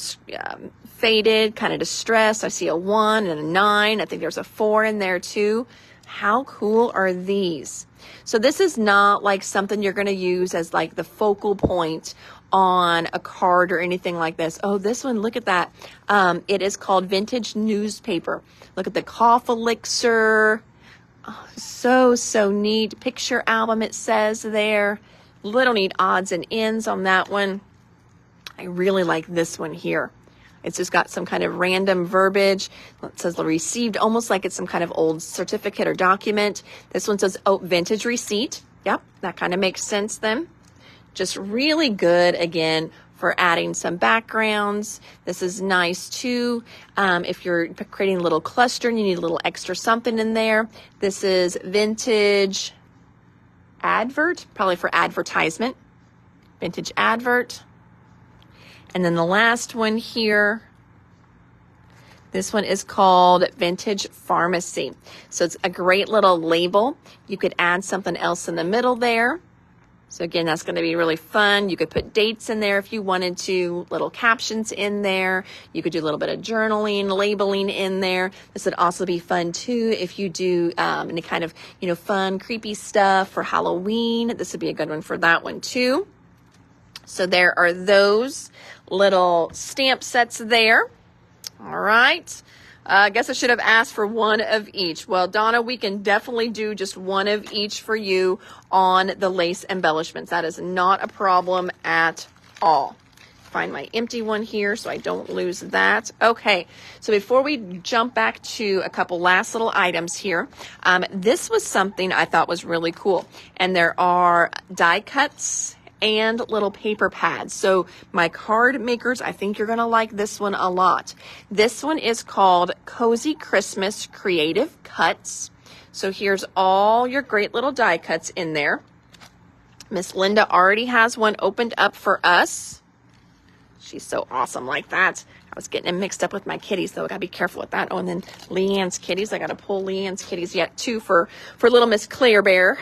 faded, kind of distressed. I see a 1 and a 9. I think there's a 4 in there too. How cool are these? So this is not like something you're going to use as like the focal point on a card or anything like this. Oh, this one, look at that. It is called Vintage Newspaper. Look at the cough elixir. Oh, so neat. Picture album, it says there. Little neat odds and ends on that one. I really like this one here. It's just got some kind of random verbiage. It says received, almost like it's some kind of old certificate or document. This one says, oh, vintage receipt. Yep, that kind of makes sense then. Just really good, again, for adding some backgrounds. This is nice too. If you're creating a little cluster and you need a little extra something in there. This is vintage advert, probably for advertisement. Vintage advert. And then the last one here, this one is called Vintage Pharmacy. So it's a great little label. You could add something else in the middle there. So again, that's going to be really fun. You could put dates in there if you wanted to, little captions in there. You could do a little bit of journaling, labeling in there. This would also be fun too if you do any kind of, fun, creepy stuff for Halloween. This would be a good one for that one too. So there are those little stamp sets there. All right. I guess I should have asked for one of each. Well, Donna, we can definitely do just one of each for you on the lace embellishments. That is not a problem at all. Find my empty one here so I don't lose that. Okay, so before we jump back to a couple last little items here, this was something I thought was really cool. And there are die cuts and little paper pads. So my card makers, I think you're going to like this one a lot. This one is called Cozy Christmas Creative Cuts. So here's all your great little die cuts in there. Miss Linda already has one opened up for us. She's so awesome like that. I was getting it mixed up with my kitties, though. I gotta be careful with that. Oh, and then Leanne's kitties. I gotta pull Leanne's kitties yet too for little Miss Claire Bear.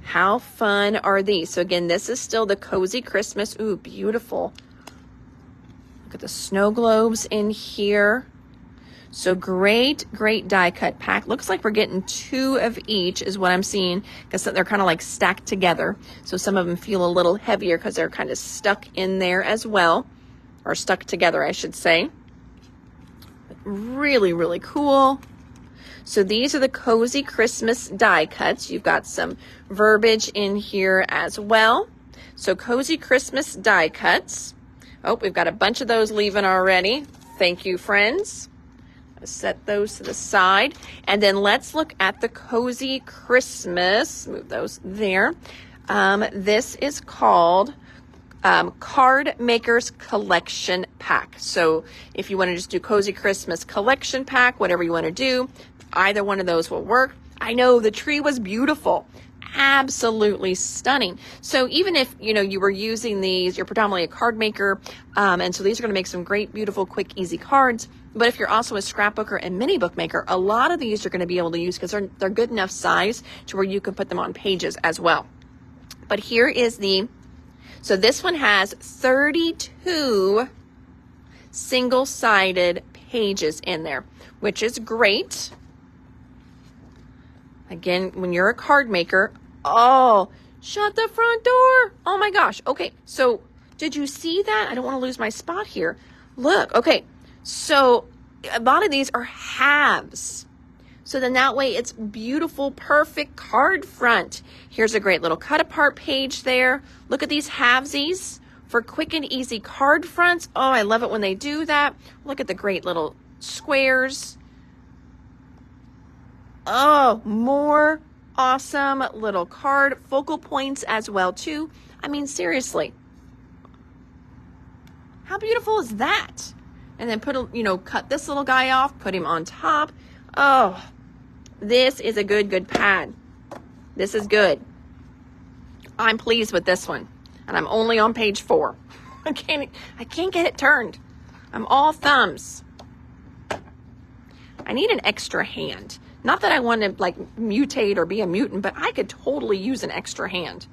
How fun are these? So again, this is still the Cozy Christmas. Ooh, beautiful. Look at the snow globes in here. So great die cut pack. Looks like we're getting 2 of each is what I'm seeing, because they're kind of like stacked together. So some of them feel a little heavier because they're kind of stuck in there as well, or stuck together, I should say. Really, really cool. So these are the Cozy Christmas die cuts. You've got some verbiage in here as well. So Cozy Christmas die cuts. Oh, we've got a bunch of those leaving already. Thank you, friends. Set those to the side. And then let's look at the Cozy Christmas. Move those there. This is called Card Makers Collection Pack. So if you want to just do Cozy Christmas Collection Pack, whatever you want to do, either one of those will work. I know the tree was beautiful. Absolutely stunning. So even if, you were using these, you're predominantly a card maker, and so these are going to make some great, beautiful, quick, easy cards. But if you're also a scrapbooker and mini bookmaker, a lot of these you're going to be able to use because they're good enough size to where you can put them on pages as well. But here is so this one has 32 single-sided pages in there, which is great. Again, when you're a card maker, oh, shut the front door. Oh my gosh. Okay, so did you see that? I don't want to lose my spot here. Look, okay, so a lot of these are halves. So then that way it's beautiful, perfect card front. Here's a great little cut apart page there. Look at these halvesies for quick and easy card fronts. Oh, I love it when they do that. Look at the great little squares. Oh, more awesome little card focal points as well too. I mean, seriously, how beautiful is that? And then cut this little guy off, put him on top. Oh, this is a good pad. This is good. I'm pleased with this one, and I'm only on page 4. I can't get it turned. I'm all thumbs. I need an extra hand. Not that I want to mutate or be a mutant, but I could totally use an extra hand.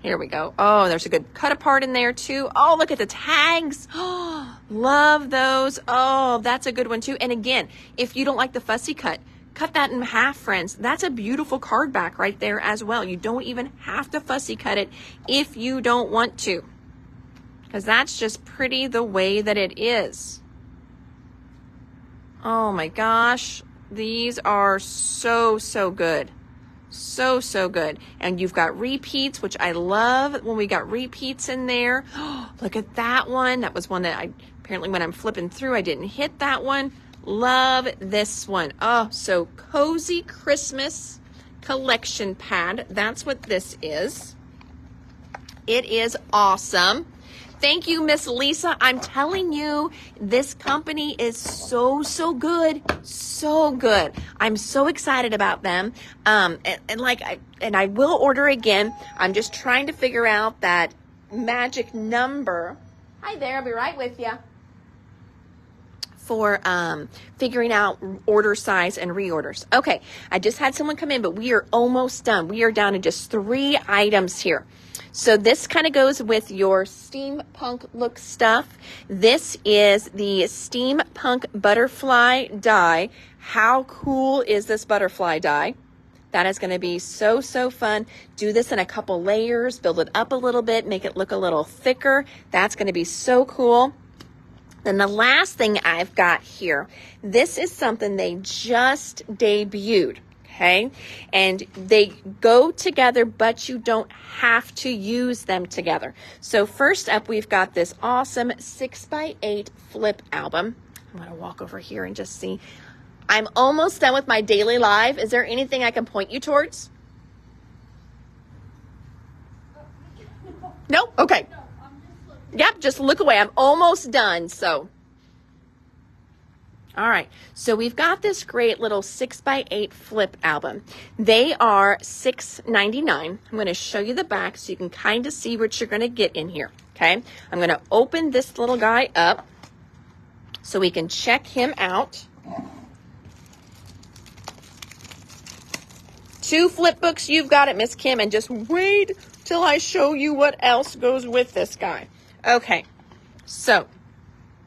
Here we go. Oh, there's a good cut apart in there too. Oh, look at the tags. Oh, love those. Oh, that's a good one too. And again, if you don't like the fussy cut that in half, friends. That's a beautiful card back right there as well. You don't even have to fussy cut it if you don't want to, because that's just pretty the way that it is. Oh my gosh. These are so good. So good. And you've got repeats, which I love when we got repeats in there. Oh, look at that one. That was one that apparently when I'm flipping through, I didn't hit that one. Love this one. Oh, so Cozy Christmas Collection Pad. That's what this is. It is awesome. Thank you, Miss Lisa. I'm telling you, this company is so good. So good. I'm so excited about them. And I will order again. I'm just trying to figure out that magic number. Hi there, I'll be right with you. for figuring out order size and reorders. Okay, I just had someone come in, but we are almost done. We are down to just 3 items here. So this kind of goes with your steampunk look stuff. This is the steampunk butterfly die. How cool is this butterfly die? That is going to be so, so fun. Do this in a couple layers, build it up a little bit, make it look a little thicker. That's going to be so cool. Then the last thing I've got here, this is something they just debuted, okay? And they go together, but you don't have to use them together. So first up, we've got this awesome 6x8 flip album. I'm going to walk over here and just see. I'm almost done with my daily live. Is there anything I can point you towards? No? Okay. Yep, just look away. I'm almost done. So, all right. So we've got this great little 6x8 flip album. They are $6.99. I'm going to show you the back so you can kind of see what you're going to get in here. Okay. I'm going to open this little guy up so we can check him out. 2 flip books. You've got it, Miss Kim. And just wait till I show you what else goes with this guy. Okay, so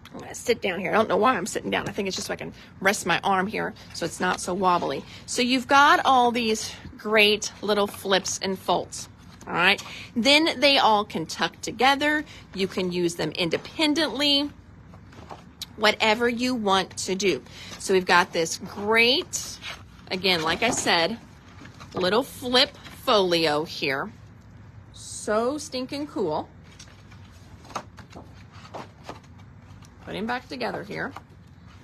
I'm going to sit down here. I don't know why I'm sitting down. I think it's just so I can rest my arm here so it's not so wobbly. So you've got all these great little flips and folds. All right, then they all can tuck together. You can use them independently, whatever you want to do. So we've got this great, again, like I said, little flip folio here. So stinking cool. Put him back together here.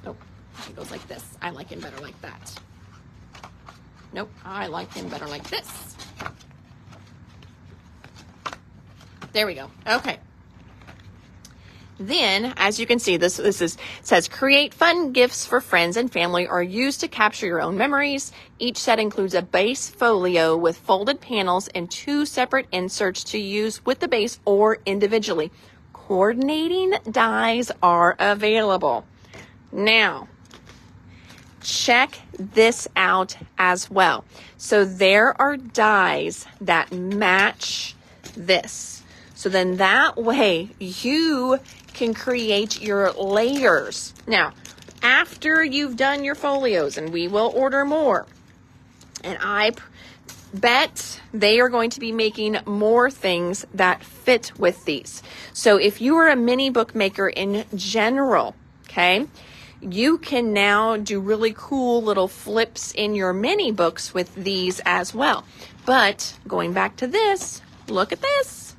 Nope, he goes like this. I like him better like that. Nope, I like him better like this. There we go. Okay. Then, as you can see, this says create fun gifts for friends and family or use to capture your own memories. Each set includes a base folio with folded panels and 2 separate inserts to use with the base or individually. Coordinating dies are available. Now, check this out as well. So there are dies that match this. So then that way you can create your layers. Now, after you've done your folios, and we will order more, and I bet they are going to be making more things that fit with these. So if you are a mini bookmaker in general, okay, you can now do really cool little flips in your mini books with these as well. But going back to this, look at this.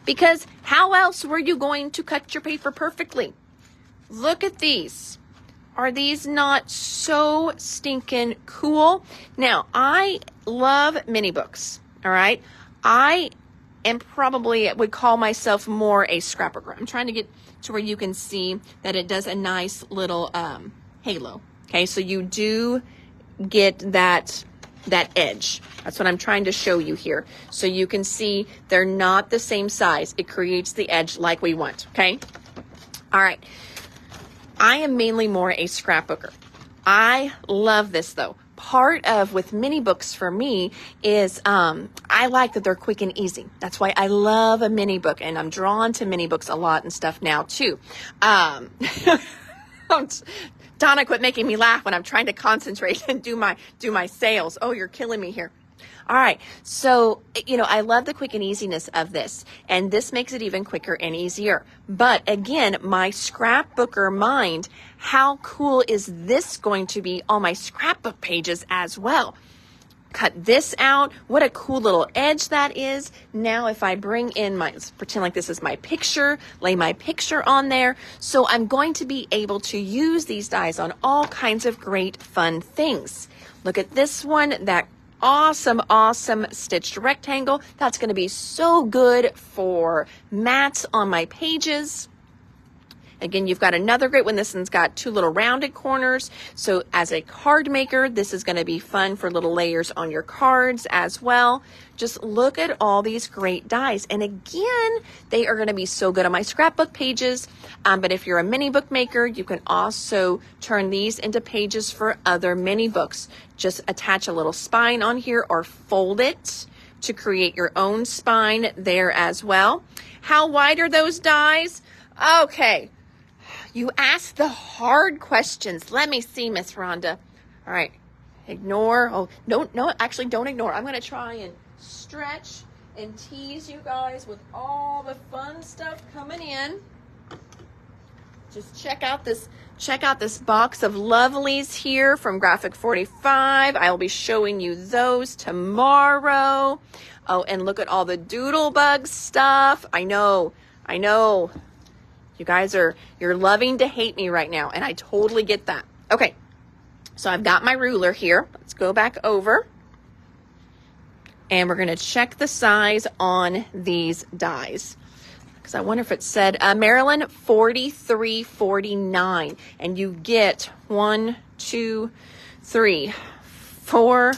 Because how else were you going to cut your paper perfectly? Look at these. Are these not so stinking cool? Now, I love mini books, all right? I am probably would call myself more a scrapbooker. I'm trying to get to where you can see that it does a nice little halo, okay? So you do get that edge. That's what I'm trying to show you here. So you can see they're not the same size. It creates the edge like we want, okay? All right. I am mainly more a scrapbooker. I love this though. Part of with mini books for me is I like that they're quick and easy. That's why I love a mini book, and I'm drawn to mini books a lot and stuff now too. Donna, quit making me laugh when I'm trying to concentrate and do my sales. Oh, you're killing me here. All right. So, I love the quick and easiness of this, and this makes it even quicker and easier. But again, my scrapbooker mind, how cool is this going to be on my scrapbook pages as well? Cut this out. What a cool little edge that is. Now, if I bring in let's pretend like this is my picture, lay my picture on there. So I'm going to be able to use these dies on all kinds of great fun things. Look at this one, that awesome stitched rectangle. That's going to be so good for mats on my pages. Again, you've got another great one. This one's got 2 little rounded corners. So as a card maker, this is going to be fun for little layers on your cards as well. Just look at all these great dies. And again, they are going to be so good on my scrapbook pages. But if you're a mini book maker, you can also turn these into pages for other mini books. Just attach a little spine on here or fold it to create your own spine there as well. How wide are those dies? Okay, you asked the hard questions. Let me see, Miss Rhonda. All right, ignore. Oh, actually don't ignore. I'm gonna try and stretch and tease you guys with all the fun stuff coming in. Just check out this box of lovelies here from Graphic 45. I will be showing you those tomorrow. Oh, and look at all the Doodlebug stuff. I know. You guys you're loving to hate me right now, and I totally get that. Okay, so I've got my ruler here. Let's go back over. And we're going to check the size on these dies. Because I wonder if it said, Maryland, 43.49. And you get 1, 2, 3, 4,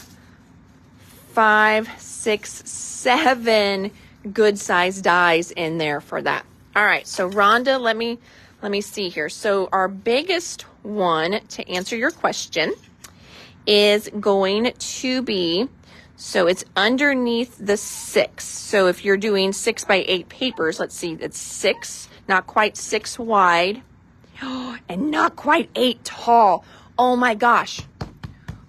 5, 6, 7 good size dies in there for that. All right, so Rhonda, let me see here. So our biggest one, to answer your question, is going to be, so it's underneath the 6. So if you're doing 6 by 8 papers, let's see, it's 6, not quite 6 wide, and not quite 8 tall. Oh my gosh.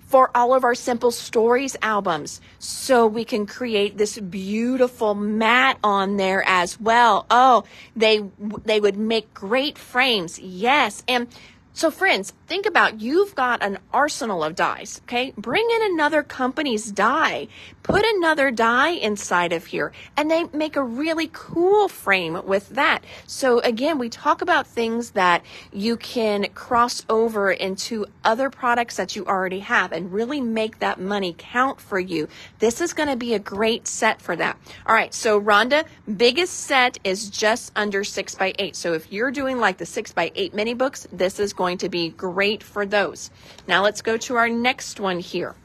For all of our Simple Stories albums, so we can create this beautiful mat on there as well. Oh, they would make great frames. Yes. And so friends, think about, you've got an arsenal of dies, okay? Bring in another company's die. Put another die inside of here, and they make a really cool frame with that. So again, we talk about things that you can cross over into other products that you already have and really make that money count for you. This is going to be a great set for that. All right, so Rhonda, biggest set is just under 6 by 8. So if you're doing like the 6 by 8 mini books, this is going to be great for those. Now let's go to our next one here.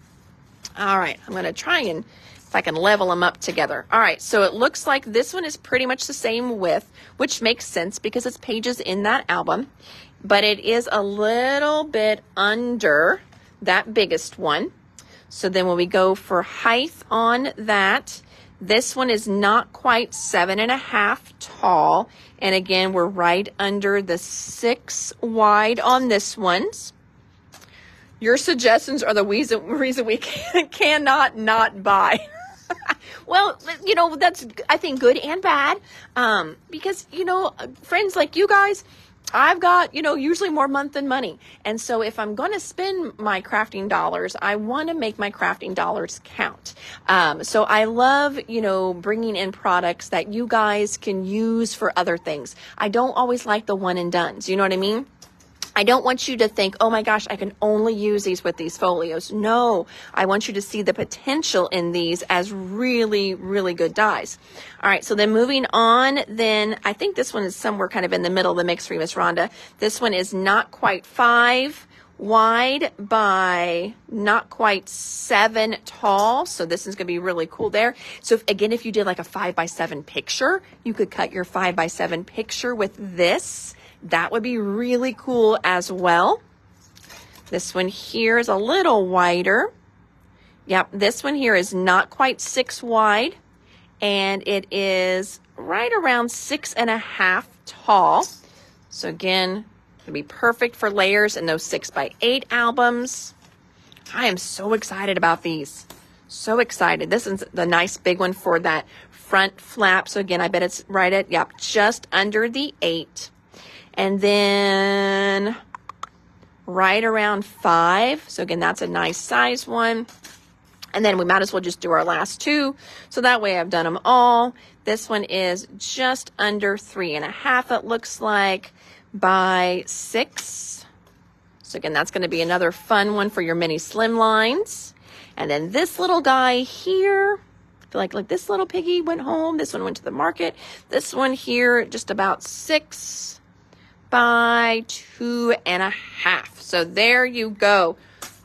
All right, I'm going to try and if I can level them up together. All right, so it looks like this one is pretty much the same width, which makes sense because it's pages in that album, but it is a little bit under that biggest one. So then when we go for height on that, this one is not quite 7.5 tall. And again, we're right under the 6 wide on this one's. Your suggestions are the reason we cannot not buy. Well, you know, that's, I think, good and bad. Because, you know, friends like you guys, I've got, you know, usually more month than money. And so if I'm going to spend my crafting dollars, I want to make my crafting dollars count. So I love, you know, bringing in products that you guys can use for other things. I don't always like the one and dones. You know what I mean? I don't want you to think, oh my gosh, I can only use these with these folios. No, I want you to see the potential in these as really, really good dies. All right, so then moving on, then I think this one is somewhere kind of in the middle of the mix for you, Miss Rhonda. This one is not quite 5 wide by not quite 7 tall. So this is going to be really cool there. So if you did like a 5 by 7 picture, you could cut your 5 by 7 picture with this. That would be really cool as well. This one here is a little wider. Yep, this one here is not quite 6 wide, and it is right around 6.5 tall. So again, it'll be perfect for layers in those 6 by 8 albums. I am so excited about these. So excited. This is the nice big one for that front flap. So again, I bet it's right at, yep, just under the 8. And then right around 5. So again, that's a nice size one. And then we might as well just do our last 2. So that way I've done them all. This one is just under 3.5, it looks like, by 6. So again, that's going to be another fun one for your mini slim lines. And then this little guy here, I feel like this little piggy went home. This one went to the market. This one here, just about 6 by 2.5. So there you go.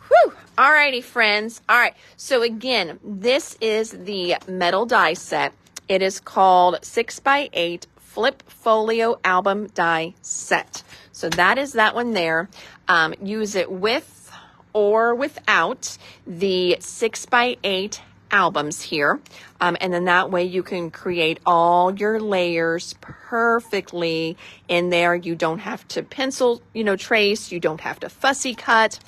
Whew. Alrighty, friends. All right. So again, this is the metal die set. It is called 6x8 Flip Folio Album Die Set. So that is that one there. Use it with or without the 6x8 albums here. And then that way you can create all your layers perfectly in there. You don't have to pencil, trace. You don't have to fussy cut.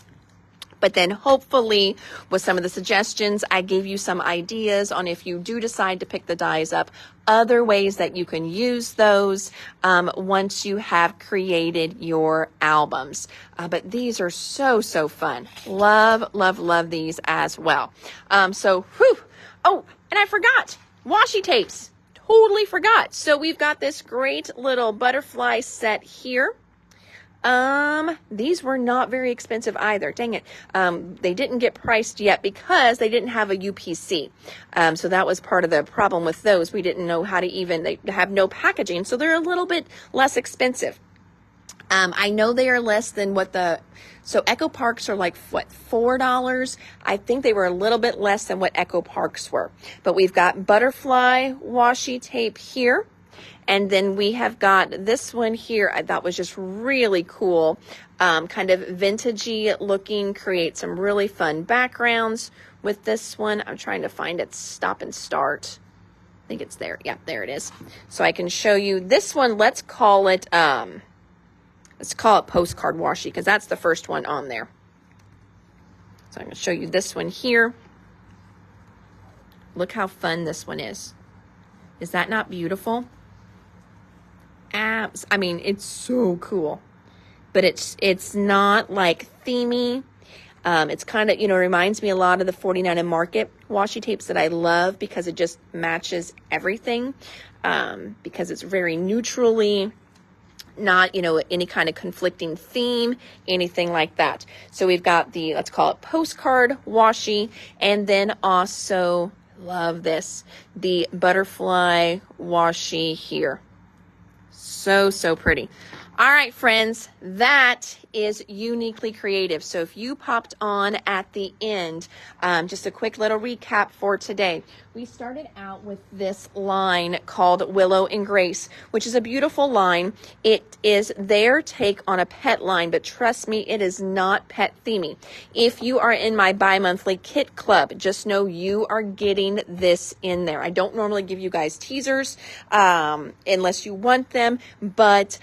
But then hopefully with some of the suggestions, I gave you some ideas on if you do decide to pick the dies up, other ways that you can use those once you have created your albums. But these are so, so fun. Love, love, love these as well. Oh, and I forgot washi tapes. Totally forgot. So we've got this great little butterfly set here. These were not very expensive either. Dang it. They didn't get priced yet because they didn't have a UPC. So that was part of the problem with those. We didn't know how to they have no packaging. So they're a little bit less expensive. I know they are less than so Echo Parks are like, $4? I think they were a little bit less than what Echo Parks were. But we've got butterfly washi tape here. And then we have got this one here. I thought was just really cool. Kind of vintagey looking, create some really fun backgrounds with this one. I'm trying to find its stop and start. I think it's there. Yeah, there it is. So I can show you this one. Let's call it postcard washi because that's the first one on there. So I'm going to show you this one here. Look how fun this one is. Is that not beautiful? I mean, it's so cool, but it's not like themey. It's kind of, reminds me a lot of the 49 and Market washi tapes that I love because it just matches everything. Because it's very neutrally, not, any kind of conflicting theme, anything like that. So we've got let's call it postcard washi, and then also love this, the butterfly washi here. So, so pretty. All right, friends, that is Uniquely Creative. So if you popped on at the end, just a quick little recap for today. We started out with this line called Willow and Grace, which is a beautiful line. It is their take on a pet line, but trust me, it is not pet themey. If you are in my bi-monthly kit club, just know you are getting this in there. I don't normally give you guys teasers unless you want them, but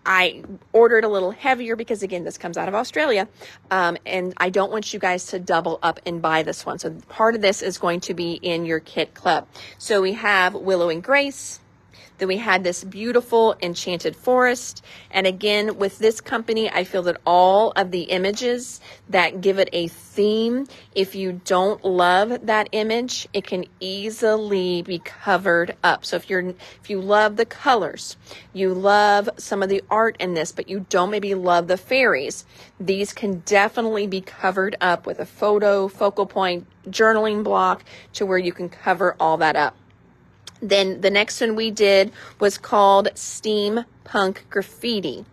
I ordered a little heavier because, again, this comes out of Australia, and I don't want you guys to double up and buy this one. So part of this is going to be in your kit club. So we have Willow and Grace. Then we had this beautiful Enchanted Forest. And again, with this company, I feel that all of the images that give it a theme, if you don't love that image, it can easily be covered up. So if you love the colors, you love some of the art in this, but you don't maybe love the fairies, these can definitely be covered up with a focal point, journaling block to where you can cover all that up. Then the next one we did was called Steampunk Graffiti.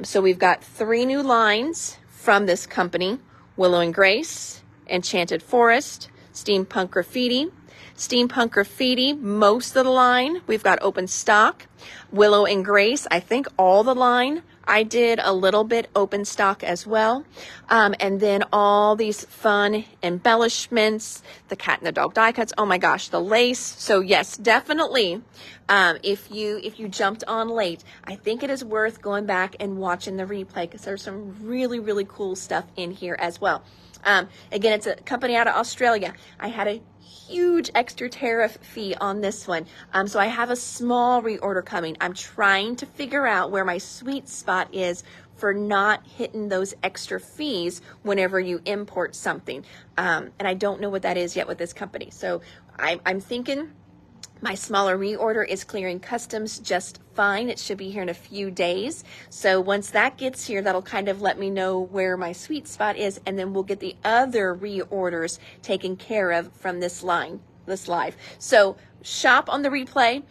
So we've got 3 new lines from this company: Willow and Grace, Enchanted Forest, Steampunk Graffiti. Steampunk Graffiti, most of the line, we've got open stock. Willow and Grace, I think all the line. I did a little bit open stock as well. And then all these fun embellishments, the cat and the dog die cuts. Oh my gosh, the lace. So yes, definitely. If you jumped on late, I think it is worth going back and watching the replay because there's some really, really cool stuff in here as well. Again, it's a company out of Australia. I had a huge extra tariff fee on this one. So I have a small reorder coming. I'm trying to figure out where my sweet spot is for not hitting those extra fees whenever you import something. And I don't know what that is yet with this company. So I'm thinking my smaller reorder is clearing customs just fine. It should be here in a few days. So once that gets here, that'll kind of let me know where my sweet spot is, and then we'll get the other reorders taken care of from this live. So shop on the replay.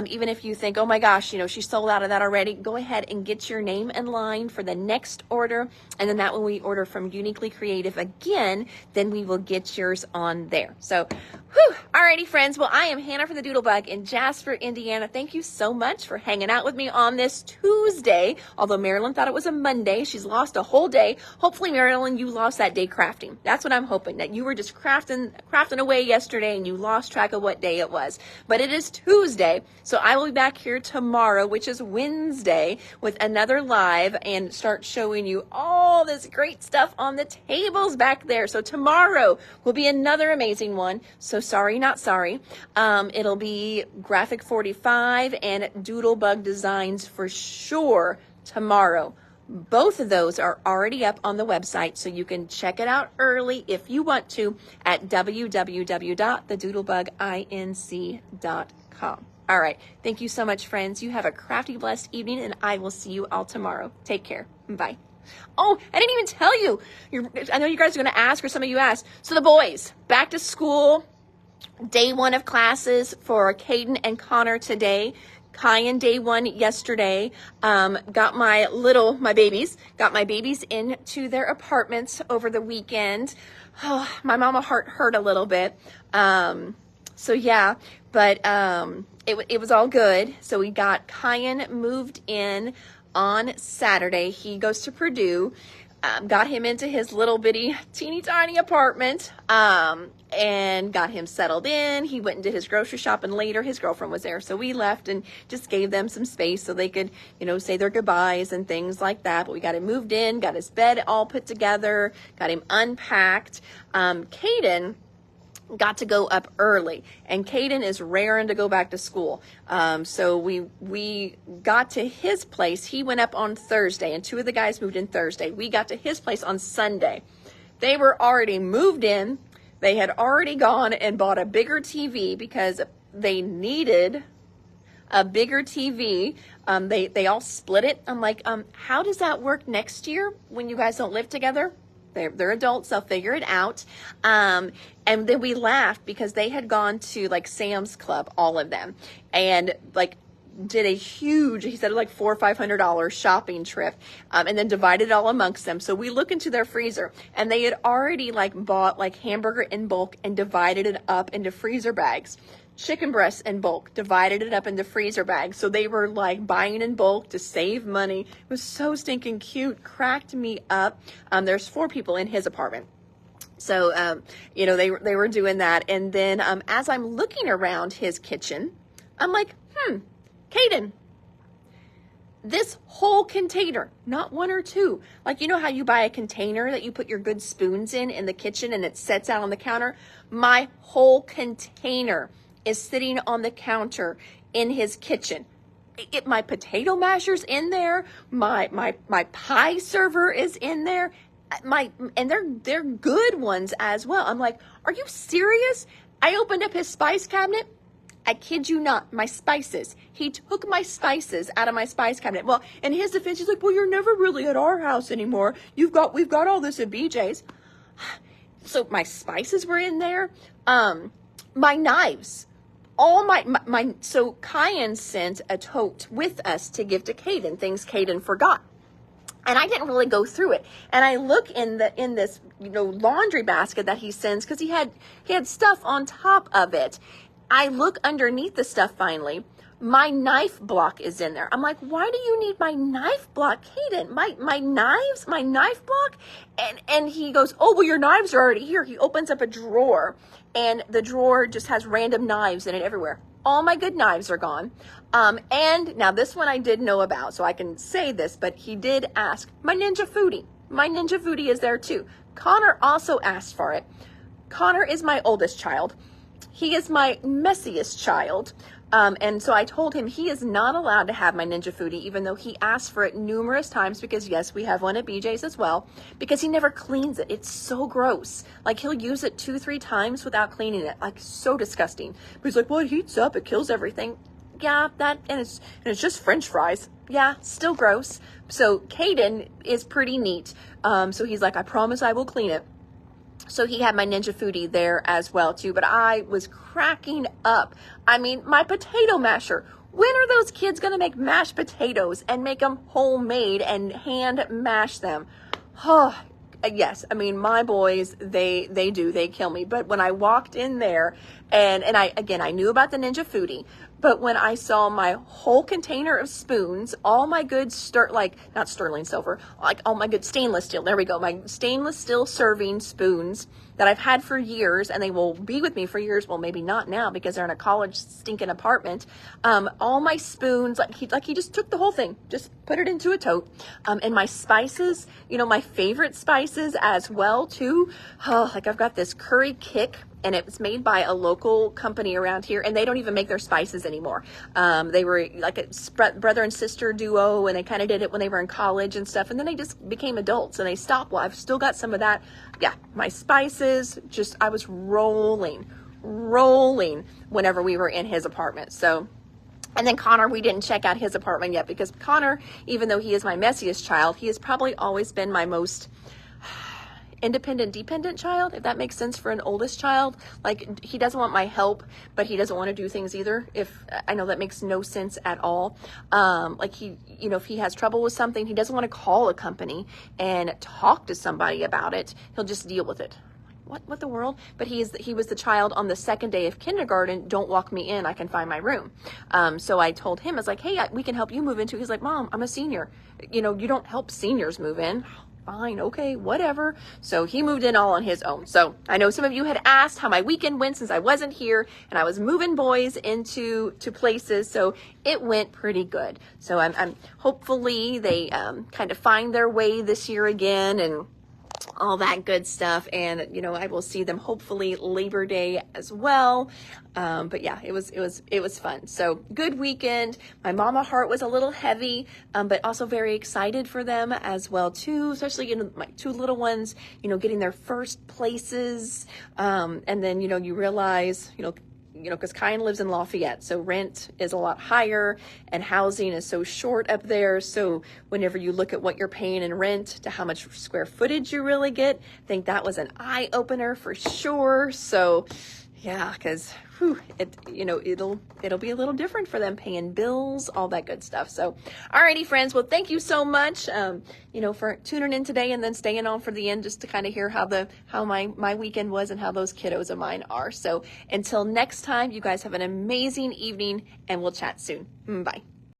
Even if you think, oh my gosh, she sold out of that already, go ahead and get your name in line for the next order. And then that when we order from Uniquely Creative again, then we will get yours on there. So, alrighty friends. Well, I am Hannah from the Doodlebug in Jasper, Indiana. Thank you so much for hanging out with me on this Tuesday. Although Marilyn thought it was a Monday, she's lost a whole day. Hopefully, Marilyn, you lost that day crafting. That's what I'm hoping, that you were just crafting away yesterday and you lost track of what day it was. But it is Tuesday, so I will be back here tomorrow, which is Wednesday, with another live and start showing you all this great stuff on the tables back there. So tomorrow will be another amazing one. So sorry, not sorry. It'll be Graphic 45 and Doodlebug Designs for sure tomorrow. Both of those are already up on the website, so you can check it out early if you want to at www.thedoodlebuginc.com. All right. Thank you so much, friends. You have a crafty, blessed evening, and I will see you all tomorrow. Take care. Bye. Oh, I didn't even tell you. I know you guys are going to ask, or some of you asked. So the boys, back to school, day 1 of classes for Caden and Connor today. Kyan day 1 yesterday. Got my babies into their apartments over the weekend. Oh, my mama heart hurt a little bit. So yeah, but it was all good. So we got Kyan moved in on Saturday. He goes to Purdue. Got him into his little bitty teeny tiny apartment, and got him settled in. He went and did his grocery shopping later. His girlfriend was there, so we left and just gave them some space so they could, say their goodbyes and things like that. But we got him moved in, got his bed all put together, got him unpacked. Caden got to go up early, and Caden is raring to go back to school. So we got to his place. He went up on Thursday, and 2 of the guys moved in Thursday. We got to his place on Sunday. They were already moved in. They had already gone and bought a bigger TV because they needed a bigger TV. They all split it. I'm like, how does that work next year when you guys don't live together? They're adults, they'll figure it out. And then we laughed because they had gone to like Sam's Club, all of them, and like did a huge, he said like $400 or $500 shopping trip, and then divided it all amongst them. So we look into their freezer, and they had already like bought like hamburger in bulk and divided it up into freezer bags. Chicken breasts in bulk, divided it up into freezer bags. So they were like buying in bulk to save money. It was so stinking cute, cracked me up. There's 4 people in his apartment. So, they were doing that. And then as I'm looking around his kitchen, I'm like, Caden, this whole container, not 1 or 2, like, how you buy a container that you put your good spoons in the kitchen and it sets out on the counter? My whole container is sitting on the counter in his kitchen. My potato masher's in there. My pie server is in there. And they're good ones as well. I'm like, are you serious? I opened up his spice cabinet. I kid you not, my spices. He took my spices out of my spice cabinet. Well, in his defense, he's like, well, you're never really at our house anymore. We've got all this at BJ's. So my spices were in there. My knives. So Kyan sent a tote with us to give to Caden, things Caden forgot. And I didn't really go through it. And I look in this, laundry basket that he sends, because he had stuff on top of it. I look underneath the stuff finally. My knife block is in there. I'm like, why do you need my knife block, Caden? My knives, my knife block? And he goes, oh, well, your knives are already here. He opens up a drawer, and the drawer just has random knives in it everywhere. All my good knives are gone. And now this one I did know about, so I can say this, but he did ask. My Ninja Foodi. My Ninja Foodi is there too. Connor also asked for it. Connor is my oldest child. He is my messiest child. And so I told him he is not allowed to have my Ninja Foodi, even though he asked for it numerous times, because yes, we have one at BJ's as well, because he never cleans it. It's so gross. Like, he'll use it 2-3 times without cleaning it. Like, so disgusting. But he's like, well, it heats up, it kills everything. Yeah, and it's just French fries. Yeah, still gross. So Caden is pretty neat. So he's like, I promise I will clean it. So he had my Ninja Foodie there as well too, but I was cracking up. I mean, my potato masher. When are those kids gonna make mashed potatoes and make them homemade and hand mash them? Oh, yes. I mean, my boys, they kill me. But when I walked in there and I knew about the Ninja Foodie, but when I saw my whole container of spoons, all my good not sterling silver, like all my good stainless steel, there we go, my stainless steel serving spoons that I've had for years, and they will be with me for years. Well, maybe not now because they're in a college stinking apartment. All my spoons, he just took the whole thing, just put it into a tote. And my spices, my favorite spices as well too. Oh, like I've got this curry kick, and it was made by a local company around here, and they don't even make their spices anymore. They were like a brother and sister duo, and they kind of did it when they were in college and stuff, and then they just became adults and they stopped. Well, I've still got some of that. Yeah, my spices, I was rolling whenever we were in his apartment. So, and then Connor, we didn't check out his apartment yet because Connor, even though he is my messiest child, he has probably always been my most independent, dependent child, if that makes sense for an oldest child. Like, he doesn't want my help, but he doesn't want to do things either. I know that makes no sense at all. Like if he has trouble with something, he doesn't want to call a company and talk to somebody about it. He'll just deal with it. What the world? But he was the child on the second day of kindergarten. Don't walk me in, I can find my room. So I told him, I was like, hey, we can help you move into. He's like, Mom, I'm a senior. You don't help seniors move in. Fine, okay, whatever. So he moved in all on his own. So I know some of you had asked how my weekend went since I wasn't here, and I was moving boys into places, so it went pretty good. So I'm hopefully they kind of find their way this year again and all that good stuff. And I will see them hopefully Labor Day as well. But yeah, it was fun. So good weekend. My mama heart was a little heavy, but also very excited for them as well too, especially my two little ones, getting their first places. And then, you realize, because Kyan lives in Lafayette, so rent is a lot higher and housing is so short up there. So whenever you look at what you're paying in rent to how much square footage you really get, I think that was an eye opener for sure. So yeah, because it'll be a little different for them, paying bills, all that good stuff. So, alrighty, friends. Well, thank you so much, for tuning in today and then staying on for the end just to kind of hear how my weekend was and how those kiddos of mine are. So, until next time, you guys have an amazing evening, and we'll chat soon. Bye.